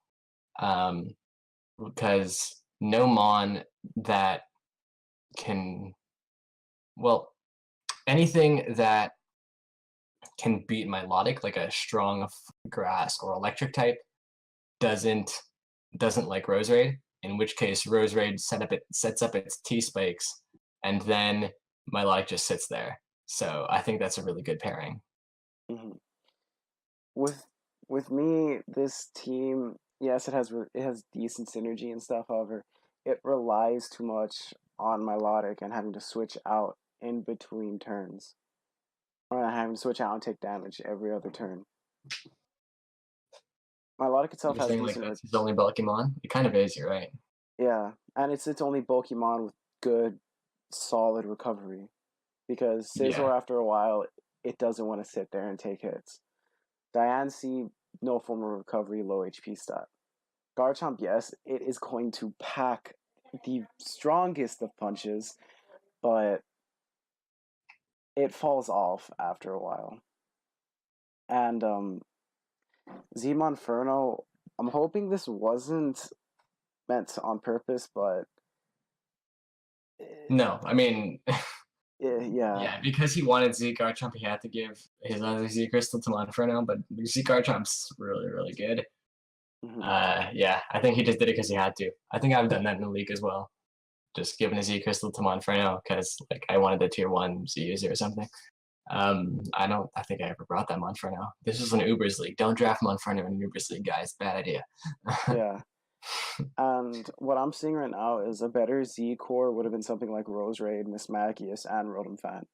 because no mon that can, well, anything that can beat Milotic, like a strong grass or electric type, doesn't like Roserade. In which case, Roserade sets up its T spikes, and then Milotic just sits there. So I think that's a really good pairing. hmm with me, this team, yes, it has decent synergy and stuff. However, it relies too much on Milotic and having to switch out in between turns, or having to switch out and take damage every other turn. Milotic itself You're has saying like decent, that's his only Pokemon? It kind of is. You're right. yeah, and it's only Pokemon with good, solid recovery. Because Yeah. Scizor, after a while, it doesn't want to sit there and take hits. Diancie, no form of recovery, low HP stat. Garchomp, yes, it is going to pack the strongest of punches, but it falls off after a while. And Monferno, I'm hoping this wasn't meant on purpose, but No, I mean, yeah. yeah, because he wanted Z Garchomp, he had to give his other Z Crystal to Monferno, but Z Garchomp's really, really good. Mhm. Yeah, I think he just did it because he had to. I think I've done that in the league as well. Just giving a Z Crystal to Monferno because like I wanted the tier 1 Z user or something. I think I ever brought that Monferno. This was an Ubers league. Don't draft Monferno in an Ubers league, guys. Bad idea. Yeah. And what I'm seeing right now is a better Z core would have been something like Roserade, Mismagius, and Rotom Fan.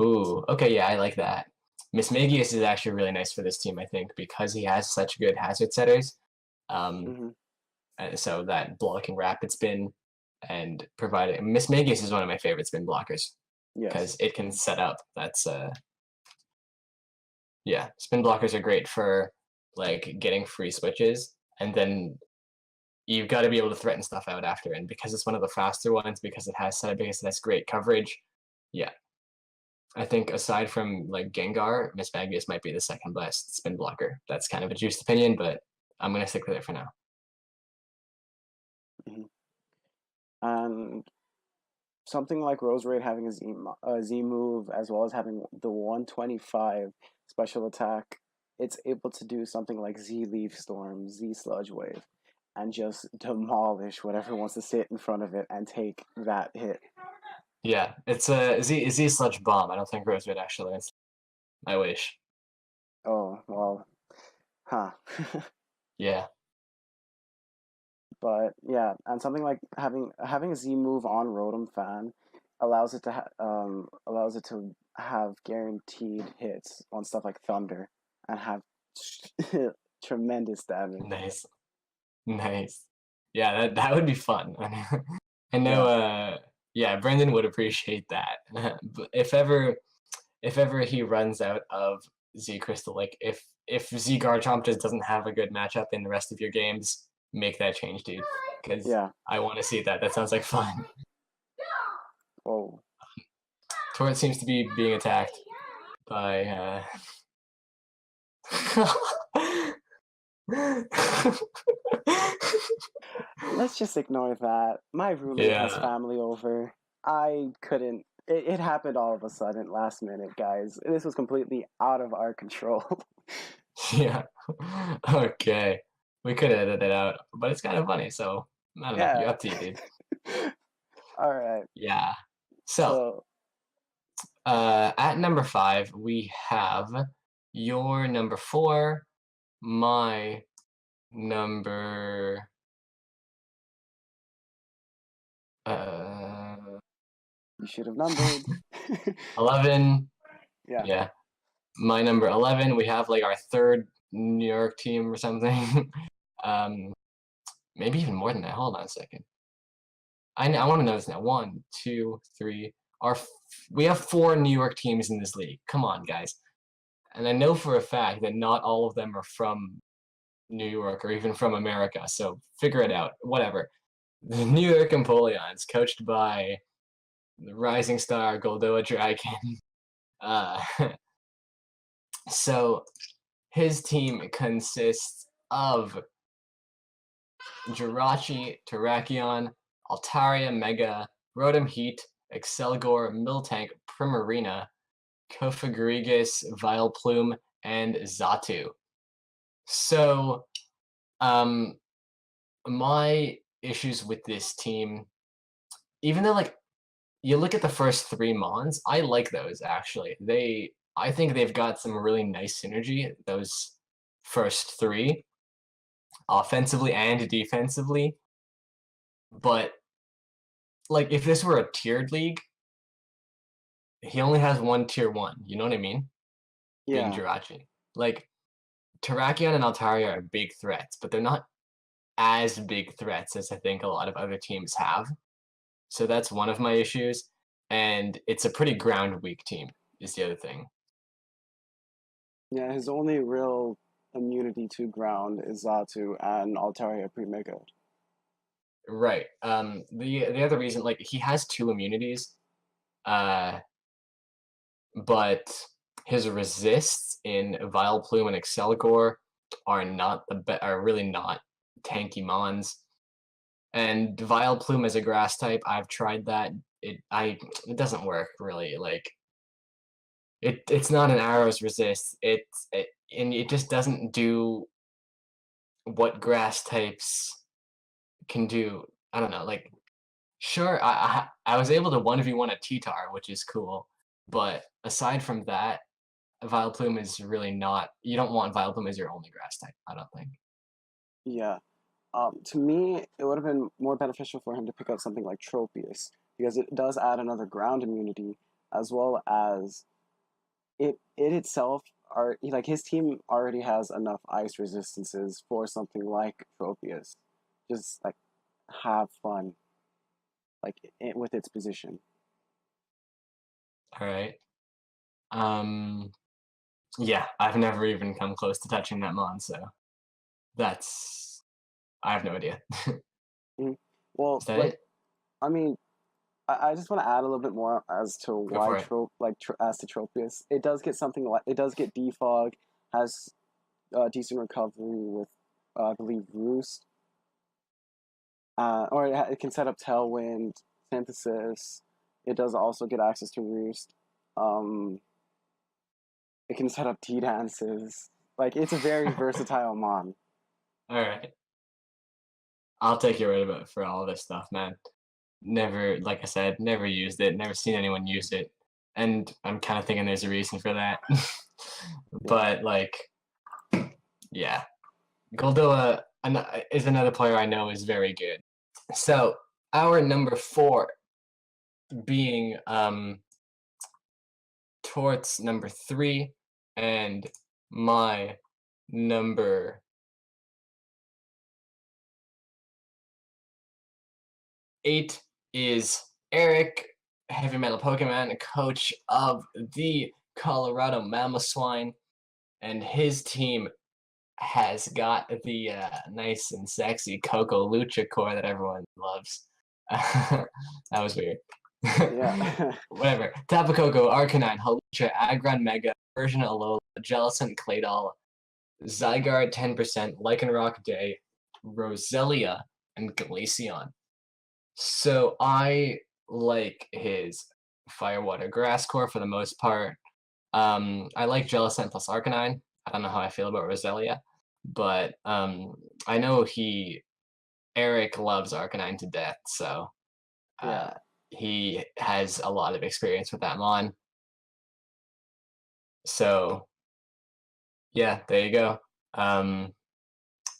Ooh, okay, yeah, I like that. Mismagius is actually really nice for this team, I think, because he has such good hazard setters. Um, hmm so that blocking rapid spin and providing Mismagius is one of my favorite spin blockers because Yes. it can set up. That's yeah, spin blockers are great for like getting free switches, and then you've got to be able to threaten stuff out after. And because it's one of the faster ones, because it has setup, because it has great coverage, yeah, I think aside from like Gengar, Miss Magnus might be the second best spin blocker. That's kind of a juiced opinion, but I'm gonna stick with it for now. hmm And something like Roserade having a Z move as well as having the 125 special attack it's able to do something like Z-Leafstorm, Z-Sludgewave, and just demolish whatever wants to sit in front of it and take that hit. Yeah, it's a Z Sludge Bomb. I don't think Rose would actually. I wish. Oh, well, huh. Yeah. But yeah, and something like having a Z move on Rotom Fan allows it to allows it to have guaranteed hits on stuff like Thunder and have tremendous damage. Nice. Nice. Yeah, that would be fun. I know, Yeah, yeah, Brendan would appreciate that. But if ever he runs out of Z Crystal, like if Z Garchomp just doesn't have a good matchup in the rest of your games, make that change, dude. Because yeah. I want to see that. That sounds like fun. Oh, Tort seems to be being attacked by let's just ignore that. My roommate has Yeah. family over. I couldn't. It happened all of a sudden, last minute, guys. This was completely out of our control. Yeah. Okay. We could edit it out, but it's kind of funny, so I don't know. Yeah. You're up to you, dude. All right. Yeah. So, So at number 5, we have your number 4, my number uh you should have numbered. 11. Yeah. Yeah. My number 11, we have like our third New York team or something. um maybe even more than that. Hold on a second. I want to know this now. 1, 2, 3. We have 4 New York teams in this league. Come on, guys. And I know for a fact that not all of them are from New York or even from America. So figure it out. Whatever. The New York Empoleons, coached by the rising star GoldoaDragon. Uh, so his team consists of Jirachi, Terrakion, Altaria Mega, Rotom Heat, Excelgor, Miltank, Primarina, Kofagrigus, Vileplume, and Xatu. So, my issues with this team, even though like you look at the first 3 Mons, I like those actually. I think they've got some really nice synergy, those first 3, offensively and defensively. But like if this were a tiered league, he only has one tier 1, you know what I mean? Being Yeah. Jirachi. Like Terrakion and Altaria are big threats, but they're not as big threats as I think a lot of other teams have. So that's one of my issues. And it's a pretty ground weak team, is the other thing. Yeah. His only real immunity to ground is Xatu and Altaria Pre-Mega. Right. The other reason, like he has 2 immunities, uh, but his resists in Vileplume and Excelgor are really not tanky mons. And Vileplume as a grass type, I've tried that. It doesn't work really. Like it's not an arrows resist. And it just doesn't do what grass types can do. I don't know. Like sure, I was able to 1v1 a T-Tar, which is cool. But aside from that, Vileplume is really not. You don't want Vileplume as your only grass type, I don't think. Yeah. To me, it would have been more beneficial for him to pick up something like Tropius because it does add another ground immunity as well as it itself are like his team already has enough ice resistances for something like Tropius. Just like have fun like with its position. All right. Yeah, I've never even come close to touching that mon, so that's I have no idea. Mhm. Well, Is that like it? I mean, I just want to add a little bit more as to Go why for it. as to Tropius. It does get something like it does get defog, has decent recovery with I believe Roost, or it can set up Tailwind, Synthesis. It does also get access to Roost. Um, it can set up T dances. Like it's a very versatile mon. All right. I'll take your word about it for all this stuff, man. Never, like I said, never used it. Never seen anyone use it, and I'm kind of thinking there's a reason for that. Yeah. But like, yeah, Goldoa is another player I know is very good. So our number 4 being Tort's number 3, and my number 8 is Eric, heavy metal Pokemon, coach of the Colorado Mamoswine, and his team has got the nice and sexy Coco Lucha core that everyone loves. That was weird. Yeah. Whatever. Tapu Koko, Arcanine, Hawlucha, Aggron Mega, Version Alola, Jellicent, Claydol, Zygarde 10%, Lycanroc Day, Roselia, and Glaceon. So I like his Fire, Water, Grass core for the most part. I like Jellicent plus Arcanine. I don't know how I feel about Roselia, but I know Eric loves Arcanine to death, so Yeah. he has a lot of experience with that mon. So yeah, there you go.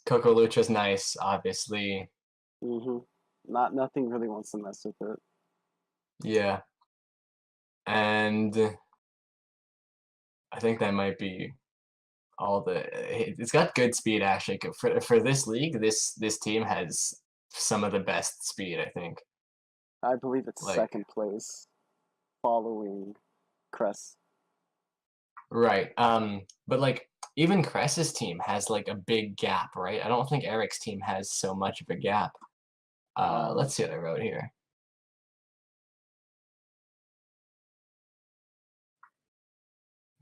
Coco Lucha's nice, obviously. Mhm. Nothing really wants to mess with it. Yeah, and I think that might be all the. It's got good speed actually. For this league, this team has some of the best speed, I think. I believe it's Like second place, following Crest. right. But like even Cress's team has like a big gap, right? I don't think Eric's team has so much of a gap. Let's see what I wrote here.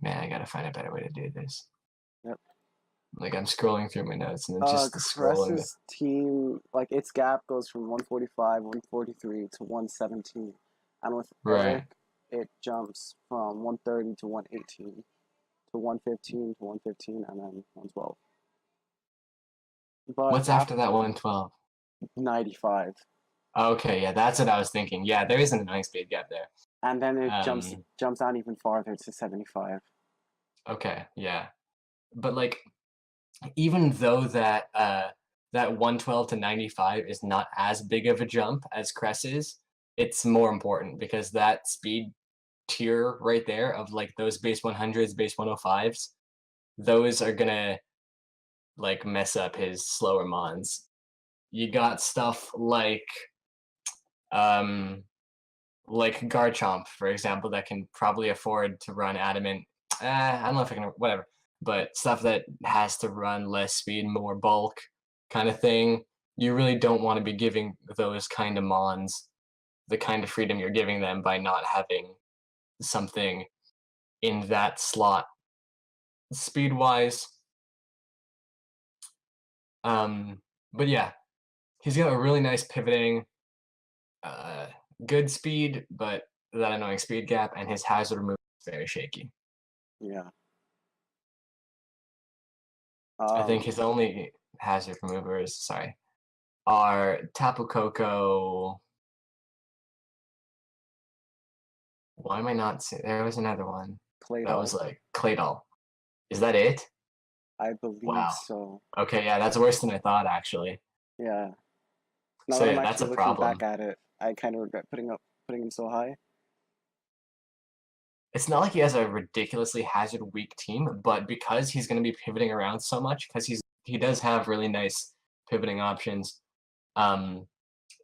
Man, I gotta find a better way to do this. Yep. Like I'm scrolling through my notes and then just scrolling. Crest's team, like its gap goes from 145, 143 to 117, and with Right. Eric, it jumps from 130 to 118 to 115 to 115, and then 112. But What's after that 112? 95, Okay, yeah, that's what I was thinking. Yeah, there is an annoying speed gap there. and then it jumps Um, down even farther to 75. okay, yeah. But like even though that 112 to 95 is not as big of a jump as Cress is, it's more important because that speed tier right there of like those base 100s, base 105s, those are gonna like mess up his slower mons. You got stuff um like Garchomp, for example, that can probably afford to run Adamant. I don't know if I can, whatever. But stuff that has to run less speed, more bulk kind of thing, you really don't want to be giving those kind of mons the kind of freedom you're giving them by not having something in that slot speed-wise. But yeah, he's got a really nice pivoting, uh, good speed, but that annoying speed gap, and his hazard remove is very shaky. Yeah. I think his only hazard removers, sorry, are Tapu Koko. Why am I not seeing? There was another one that was Claydol. like Claydol. Is that it? I believe Wow. so. Okay, yeah, that's worse than I thought actually. Yeah. Now So that I'm yeah, that's actually a looking problem. back at it, I kind of regret putting him so high. It's not like he has a ridiculously hazard weak team, but because he's going to be pivoting around so much, because he does have really nice pivoting options. Um,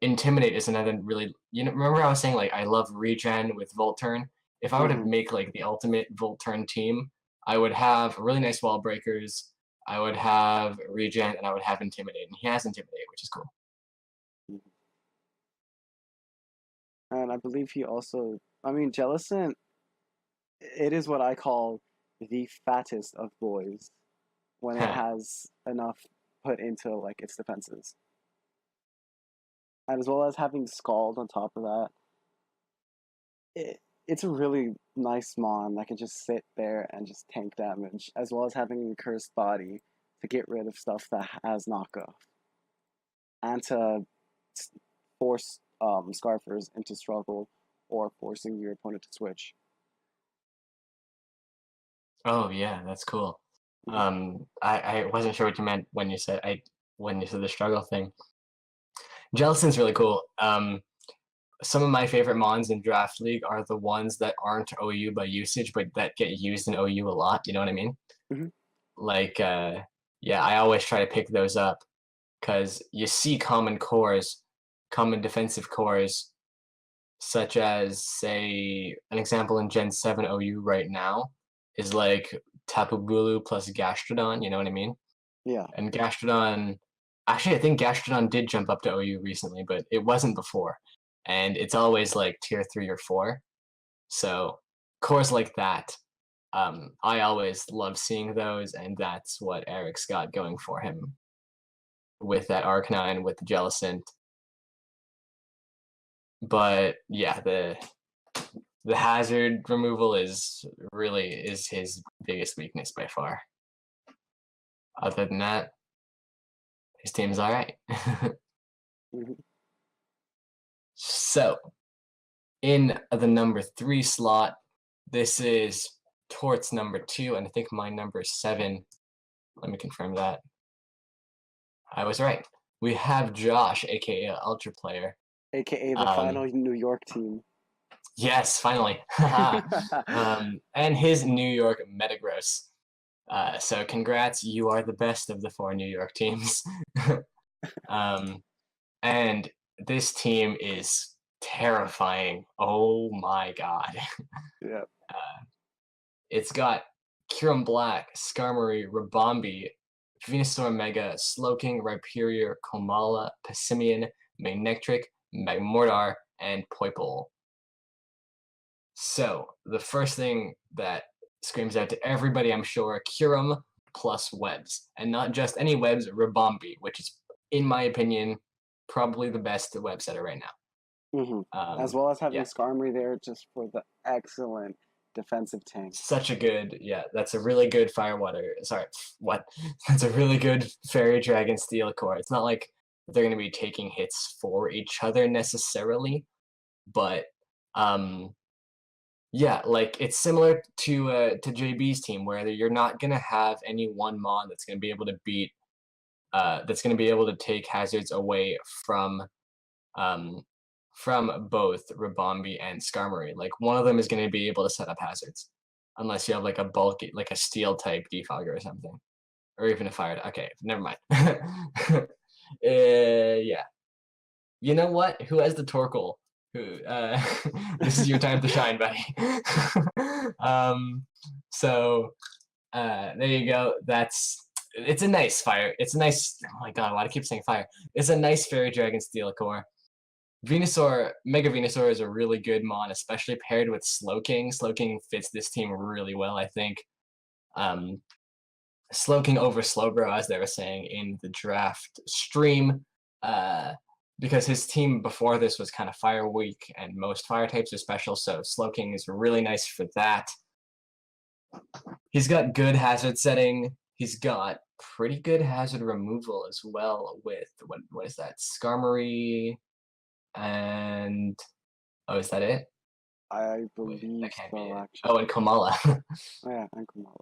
Intimidate is another really, remember I was saying like I love regen with Volt Turn. If I were to Hmm. make like the ultimate Volt Turn team, I would have really nice wall breakers, I would have regen, and I would have Intimidate. And he has Intimidate, which is cool. And I believe he also, I mean, Jellicent, it is what I call the fattest of boys when it has enough put into like its defenses. And as well as having Scald on top of that, it's a really nice mon that can just sit there and just tank damage, as well as having a cursed body to get rid of stuff that has knockoff and to force Scarfers into struggle or forcing your opponent to switch. Oh yeah, that's cool. Mhm. I wasn't sure what you meant when you said the struggle thing. Jellicent's really cool. Some of my favorite mons in Draft League are the ones that aren't OU by usage, but that get used in OU a lot. You know what I mean? Mhm. Like, yeah, I always try to pick those up because you see common cores, common defensive cores, such as, say, an example in Gen 7 OU right now is like Tapu Bulu plus Gastrodon. You know what I mean? Yeah. And Gastrodon, actually, I think Gastrodon did jump up to OU recently, but it wasn't before. And it's always like tier 3 or 4. So cores like that, I always love seeing those, and that's what Eric's got going for him with that Arcanine, with the Jellicent. But yeah, the hazard removal is his biggest weakness by far. Other than that, his team's all right. Mhm. So, in the number 3 slot, this is Tort's number 2, and I think my number 7. Let me confirm that. I was right. We have Josh, aka Ultraplayer. AKA the Um, final New York team. yes, finally. And his New York Metagross. So congrats, you are the best of the 4 New York teams. And this team is terrifying. Oh my god. Yeah. It's got Kyurem Black, Skarmory, Rabombi, Venusaur Mega, Slowking, Rhyperior, Komala, Passimian, Manectric, Magmortar, and Poipole. So, the first thing that screams out to everybody, I'm sure, Kyurem plus webs. And not just any webs, Rabombi, which is, in my opinion, probably the best web setter right now. As well as having Yeah, Skarmory there just for the excellent defensive tank. such a good, yeah, that's a really good Firewater. Sorry, what? That's a really good Fairy Dragon Steel Core. It's not like they're going to be taking hits for each other necessarily, but yeah, like it's similar to JB's team where you're not going to have any one mon that's going to be able to beat that's going to be able to take hazards away um both Rabombi and Skarmory. Like one of them is going to be able to set up hazards, unless you have like a bulky, like a steel type defogger or something, or even a fire. Okay, never mind. Yeah. You know what? Who has the Torkoal? Who? This is your time to shine, buddy. So there you go. It's a nice fire. It's a nice. Oh my god, why do I keep saying fire? It's a nice Fairy Dragon Steel Core. Venusaur, Mega Venusaur is a really good mon, especially paired with Slowking. Slowking fits this team really well, I think. Slowking over Slowbro, as they were saying in the draft stream, because his team before this was kind of fire weak, and most fire types are special, so Slowking is really nice for that. He's got good hazard setting. He's got pretty good hazard removal as well with, what is that, Skarmory, and oh, is that it? I Wait, that believe can't be so, it. actually. Oh, and Komala. Oh, yeah, and Kamala.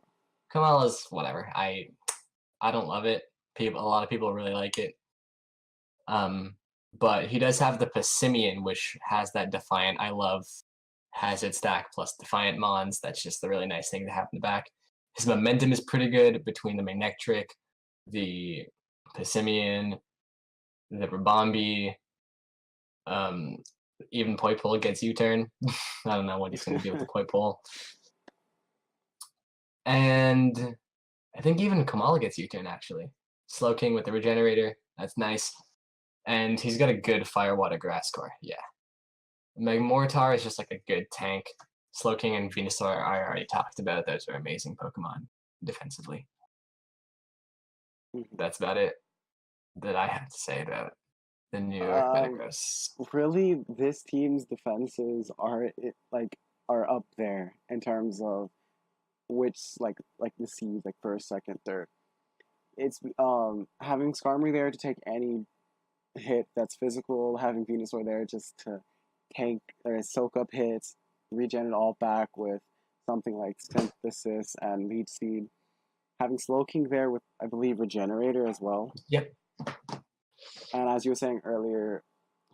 Kamala's whatever. I don't love it. A lot of people really like it. But he does have the Passimian, which has that Defiant. I love Hazard stack plus Defiant Mons. That's just a really nice thing to have in the back. His momentum is pretty good between the Manectric, the Passimian, the Rabombi, even Poipole gets U-turn. I don't know what he's going to do with the Poipole. And I think even Kamala gets U-turn, actually. Slowking with the Regenerator. That's nice. And he's got a good Firewater Grass Core. Yeah. Magmortar is just like a good tank. Slowking and Venusaur, I already talked about. Those are amazing Pokemon defensively. That's about it that I have to say about the New York Metagross. Really, this team's defenses are like are up there in terms of which like the seeds, like first, second, third. It's having Skarmory there to take any hit that's physical, having Venusaur there just to tank or soak up hits, regen it all back with something like Synthesis and Leech Seed. Having Slowking there with, I believe, Regenerator as well. Yep. And as you were saying earlier,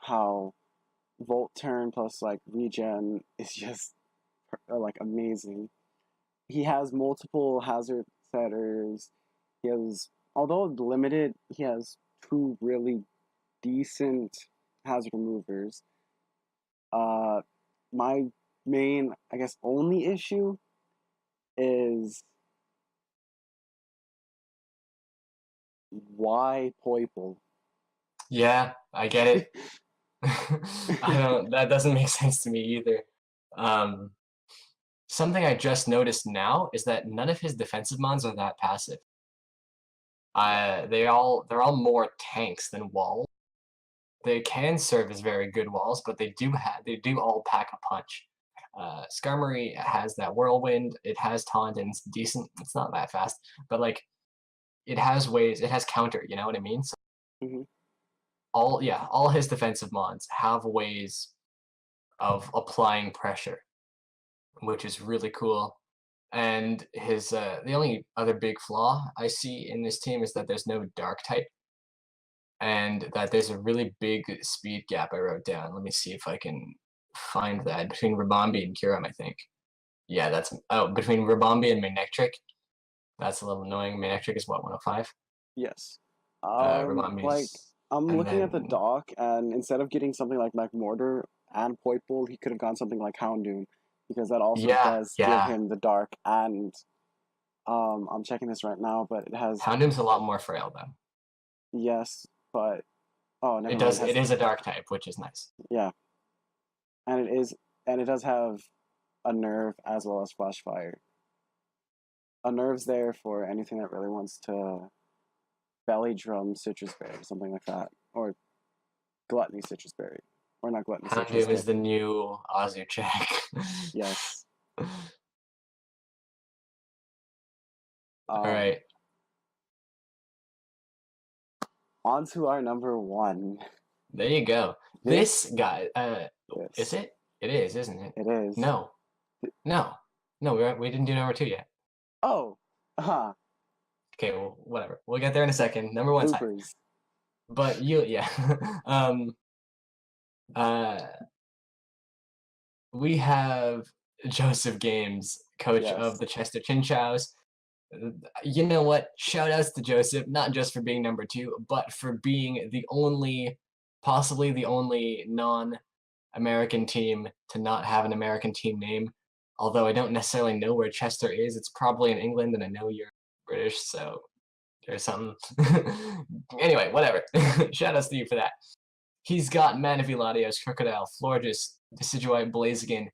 how Volt Turn plus like Regen is just like amazing. He has multiple hazard setters. He has, although limited, he has two really decent hazard removers. My main, I guess, only issue is why Poiple? Yeah, I get it. That doesn't make sense to me either. Something I just noticed now is that none of his defensive mons are that passive. They're all more tanks than walls. They can serve as very good walls, but they do all pack a punch. Skarmory has that Whirlwind, it has Taunt, and it's decent. It's not that fast, but like it has ways, it has counter, you know what I mean? So all his defensive mons have ways of applying pressure, which is really cool. And his the only other big flaw I see in this team is that there's no dark type, and that there's a really big speed gap I wrote down. Let me see if I can find that between Rabombi and Kyurem, I think. Yeah, that's between Rabombi and Manectric. That's a little annoying. Manectric is what, 105? Yes. Rabombi Like is, I'm and looking at the then doc, and instead of getting something like Magmortar and Poiple, he could have gone something like Houndoom, because that also does give him the dark. And I'm checking this right now, but it has Houndoom's a lot more frail though. yes, but oh, never It mind. does. It is a dark type, which is nice. Yeah, and it does have a nerve as well as Flash Fire. A nerve's there for anything that really wants to belly drum Citrus Berry, something like that, or Gluttony Citrus Berry, or not Gluttony Citrus. Houndoom is the new Ozuchek. Yes. All right. On to our number one. There you go. This guy. This. Is it? It is, isn't it? It is. No. No. No, we didn't do number 2 yet. Oh. Huh. Okay, well, whatever. We'll get there in a second. Number 1's high. But yeah. We have JoesephGames, coach of the Chester Chinchows. You know what? Shout outs to Joseph, not just for being number 2, but for being the only, possibly the only non-American team to not have an American team name. Although I don't necessarily know where Chester is. It's probably in England, and I know you're British, so there's something. Anyway, whatever. Shout outs to you for that. He's got Manaphy, Latios, Crocodile, Florges, Decidueye, Blaziken,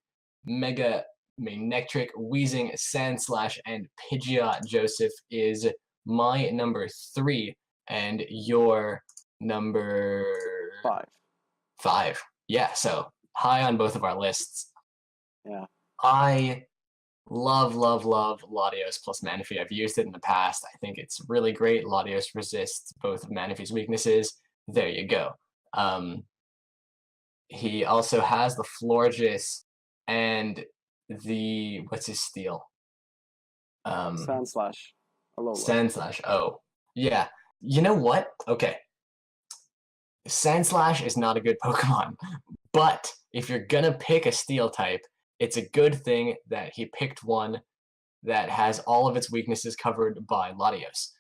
Mega Manectric, Weezing, Sandslash, and Pidgeot. Joseph is my number 3, and your number 5. Yeah, so high on both of our lists. Yeah. I love Latios plus Manaphy. I've used it in the past. I think it's really great. Latios resists both of Manaphy's weaknesses. There you go. He also has the Florges and the, what's his steal? Sandslash. Sandslash. Oh, yeah. You know what? Okay. Sandslash is not a good Pokemon, but if you're gonna pick a steel type, it's a good thing that he picked one that has all of its weaknesses covered by Latios.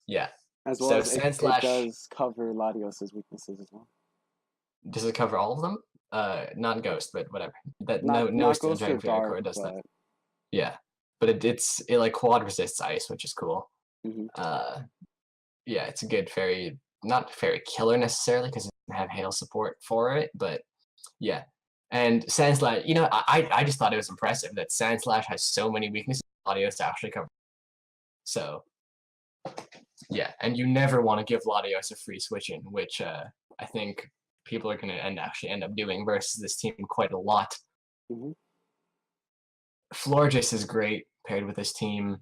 Yeah. As well as Sandslash, it does cover Latios' weaknesses as well. Does it cover all of them? Not Ghost, but whatever. That not no Ghost or Dark does but... that. Yeah, but it like quad resists ice, which is cool. Yeah, it's a good fairy, not fairy killer necessarily because it doesn't have hail support for it, but yeah. And Sandslash, you know, I just thought it was impressive that Sandslash has so many weaknesses Latios to actually cover. So yeah, and you never want to give Latios a free switch in, which I think people are going to actually end up doing versus this team quite a lot. Hmm. Florges is great paired with his team.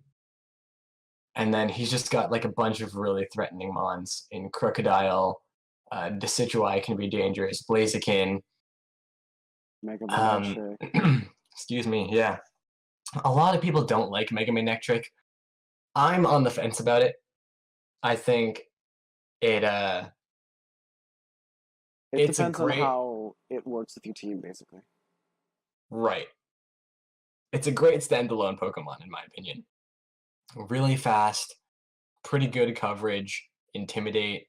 And then he's just got like a bunch of really threatening mons in Crocodile. Decidueye can be dangerous. Blaziken. Mega Man Um, X-Ray. excuse me. Yeah, a lot of people don't like Mega Man Trick. I'm on the fence about it. I think it It it's a depends on great how it works with your team, basically. right. It's a great standalone Pokemon in my opinion. Really fast, pretty good coverage, intimidate.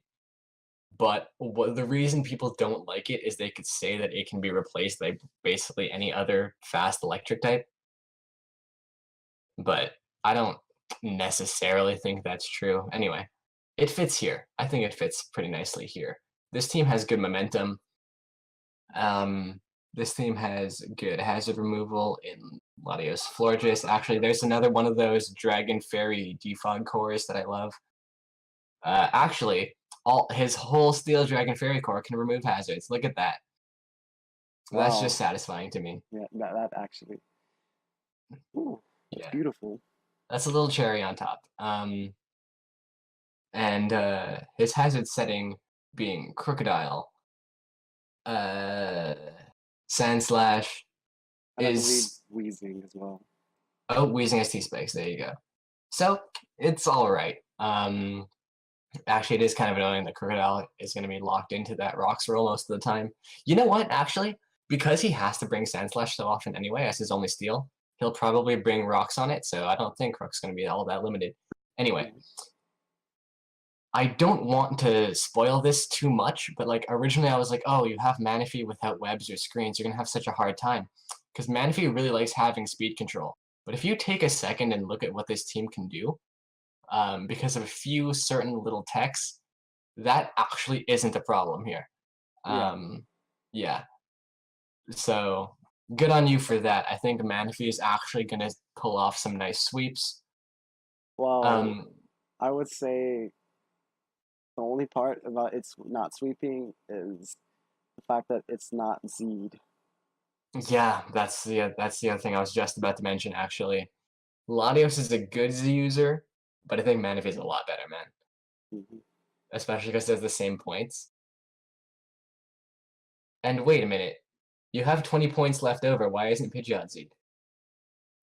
But the reason people don't like it is they could say that it can be replaced by basically any other fast electric type. But I don't necessarily think that's true. Anyway, it fits here. I think it fits pretty nicely here. This team has good momentum. Um, this team has good hazard removal in Latios Florges. Actually, there's another one of those Dragon Fairy defog cores that I love. Actually, his whole Steel Dragon Fairy core can remove hazards. Look at that. That's just Wow. satisfying to me. Yeah, that actually. Ooh, that's Yeah, beautiful. that's a little cherry on top. And his hazard setting being Crocodile, uh, Sand Slash And I believe is Wheezing as well. Wheezing has T-Spikes. There you go. So it's all right. Actually, it is kind of annoying that Crocodile is going to be locked into that Rocks roll most of the time. You know what? Actually, because he has to bring Sandslash so often anyway as his only steal, he'll probably bring Rocks on it, so I don't think Rock's going to be all that limited. Anyway, Mhm. I don't want to spoil this too much, but like originally I was like, oh, you have Manaphy without webs or screens, you're going to have such a hard time. Because Manaphy really likes having speed control. But if you take a second and look at what this team can do, because of a few certain little techs, that actually isn't a problem here. Yeah. Yeah. So good on you for that. I think Manaphy is actually going to pull off some nice sweeps. Well, Um, I would say the only part about it's not sweeping is the fact that it's not Z'd. yeah, that's the other thing I was just about to mention actually. Latios is a good Z user, but I think Manaphy is a lot better, man. Mhm. Especially because it has the same points. And wait a minute, you have 20 points left over. Why isn't Pidgeot Z?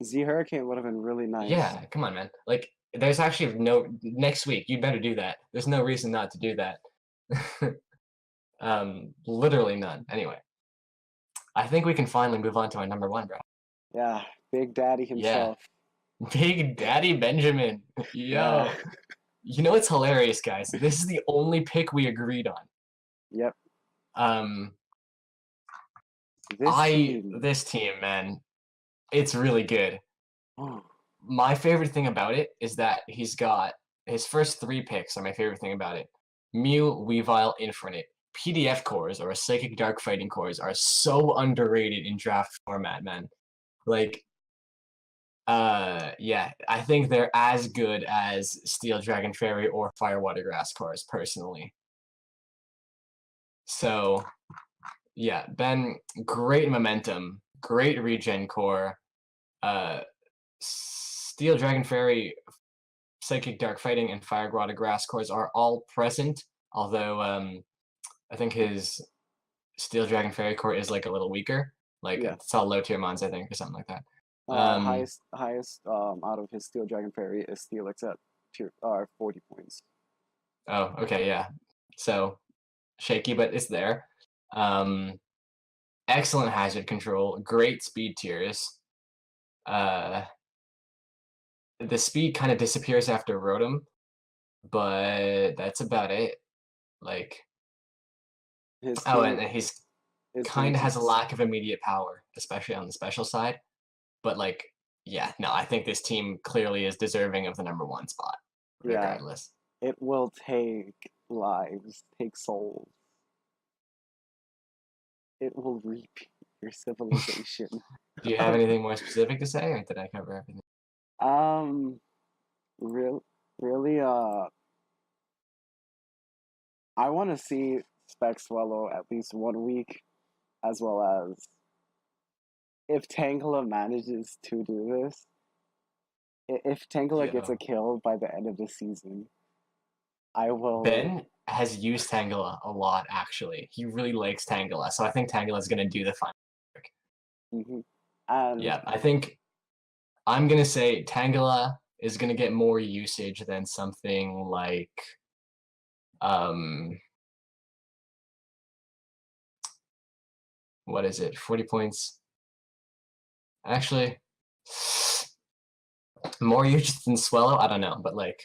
Z Hurricane would have been really nice. Yeah, come on, man. Like, there's actually no next week. You better do that. There's no reason not to do that. Literally none. Anyway, I think we can finally move on to our number one, bro. Yeah, Big Daddy Yeah, himself. Big Daddy Benjamin. Yeah. Yo, you know what's hilarious, guys? This is the only pick we agreed on. Yep. Um, This team. this team, man, it's really good. Oh, My favorite thing about it is that he's got his first three picks are my favorite thing about it. Mew, Weavile, Infernape. PDF cores or Psychic Dark Fighting cores are so underrated in draft format, man. Like, yeah, I think they're as good as Steel Dragon Fairy or Firewater Grass cores, personally. So, yeah, Ben, great momentum, great regen core. Uh, Steel Dragon Fairy, Psychic Dark Fighting, and Firewater Grass cores are all present, although I think his Steel Dragon Fairy core is like a little weaker. Like yeah. it's all low tier mons, I think, or something like that. Um, Highest out of his Steel Dragon Fairy is Steelix at 40 points. oh, okay, yeah. So shaky, but it's there. Um, excellent hazard control, great speed tiers. Uh, the speed kind of disappears after Rotom, but that's about it. Like, His oh, team and he's is going kind of to has a lack of immediate power, especially on the special side. But like, yeah, no, I think this team clearly is deserving of the number one spot, yeah, regardless. it will take lives, take souls. It will reap your civilization. Do you have anything more specific to say, or did I cover everything? um real really I want to see Spec Swallow at least 1 week as well as if Tangela manages to do this, if Tangela gets a Yeah. kill by the end of the season, I will. Ben has used Tangela a lot, actually. He really likes Tangela, so I think Tangela is going to do the final trick. And Yeah, I think I'm going to say Tangela is going to get more usage than something like um what is it? 40 points. Actually, more usage than Swallow? I don't know, but like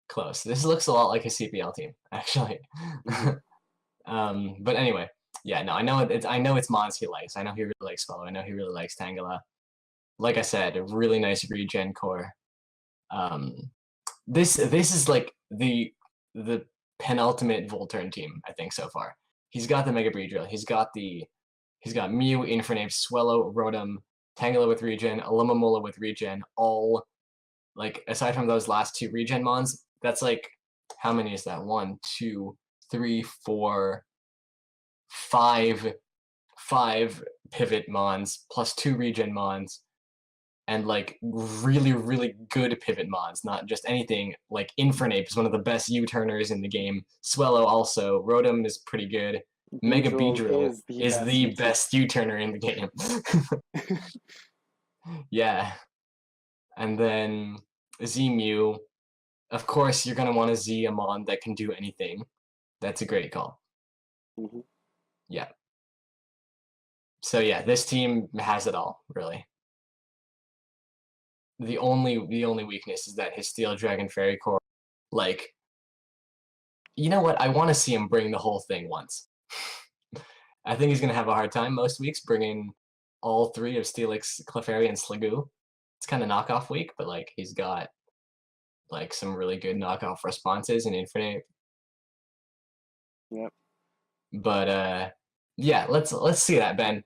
close. This looks a lot like a CPL team, actually. But anyway, yeah, no, I know it's mods he likes. I know he really likes Swallow. I know he really likes Tangela. Like I said, a really nice regen core. This is like the penultimate Volturn team, I think, so far. He's got the Mega Breedrill. He's got Mew, Infernape, Swellow, Rotom, Tangela with regen, Alomomola with regen, all like aside from those last two regen mons, that's like how many is that? 1, 2, 3, 4, 5 pivot mons plus 2 regen mons. And like really, really good pivot mods, not just anything. Like Infernape is one of the best U-turners in the game. Swellow also. Rotom is pretty good. Mega Beedrill is the best U-turner in the game. Yeah. And then Z-Mew. Of course, you're going to want a Z a mod that can do anything. That's a great call. Yeah. So yeah, this team has it all, really. The only weakness is that his Steel Dragon Fairy Core, like, you know what? I want to see him bring the whole thing once. I think he's gonna have a hard time most weeks bringing all 3 of Steelix, Clefairy, and Sliggoo. It's kind of knockoff week, but like he's got like some really good knockoff responses in Infinite. Yep. But yeah, let's see that, Ben.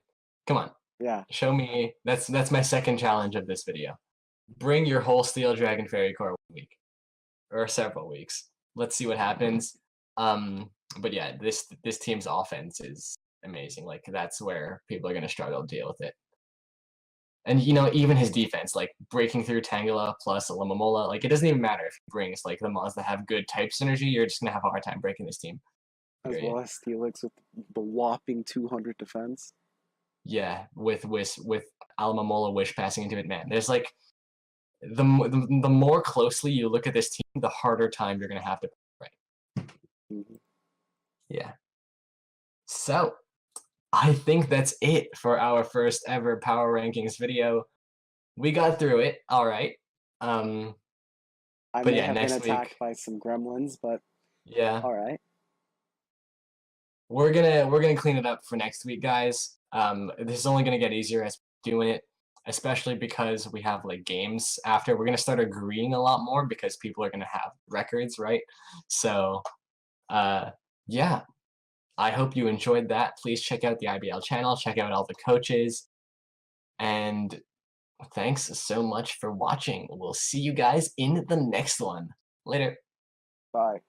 Come on. Yeah. Show me. That's my second challenge of this video. Bring your whole Steel Dragon Fairy Core week, or several weeks. Let's see what happens. But yeah, this team's offense is amazing. Like that's where people are gonna struggle to deal with it. And you know, even his defense, like breaking through Tangela plus Alomomola, like it doesn't even matter if he brings like the mods that have good type synergy. You're just gonna have a hard time breaking this team. As well as Steelix with the whopping 200 defense. Yeah, with Alomomola Wish passing into it, man. There's like the more closely you look at this team, the harder time you're gonna have to play. Yeah. So I think that's it for our first ever power rankings video. We got through it, all right. I may have been attacked by some gremlins, but yeah, all right. We're gonna clean it up for next week, guys. This is only gonna get easier as we're doing it, especially because we have like games after. We're gonna start agreeing a lot more because people are gonna have records, right? So, yeah. I hope you enjoyed that. Please check out the IBL channel. Check out all the coaches, and thanks so much for watching. We'll see you guys in the next one. Later. Bye.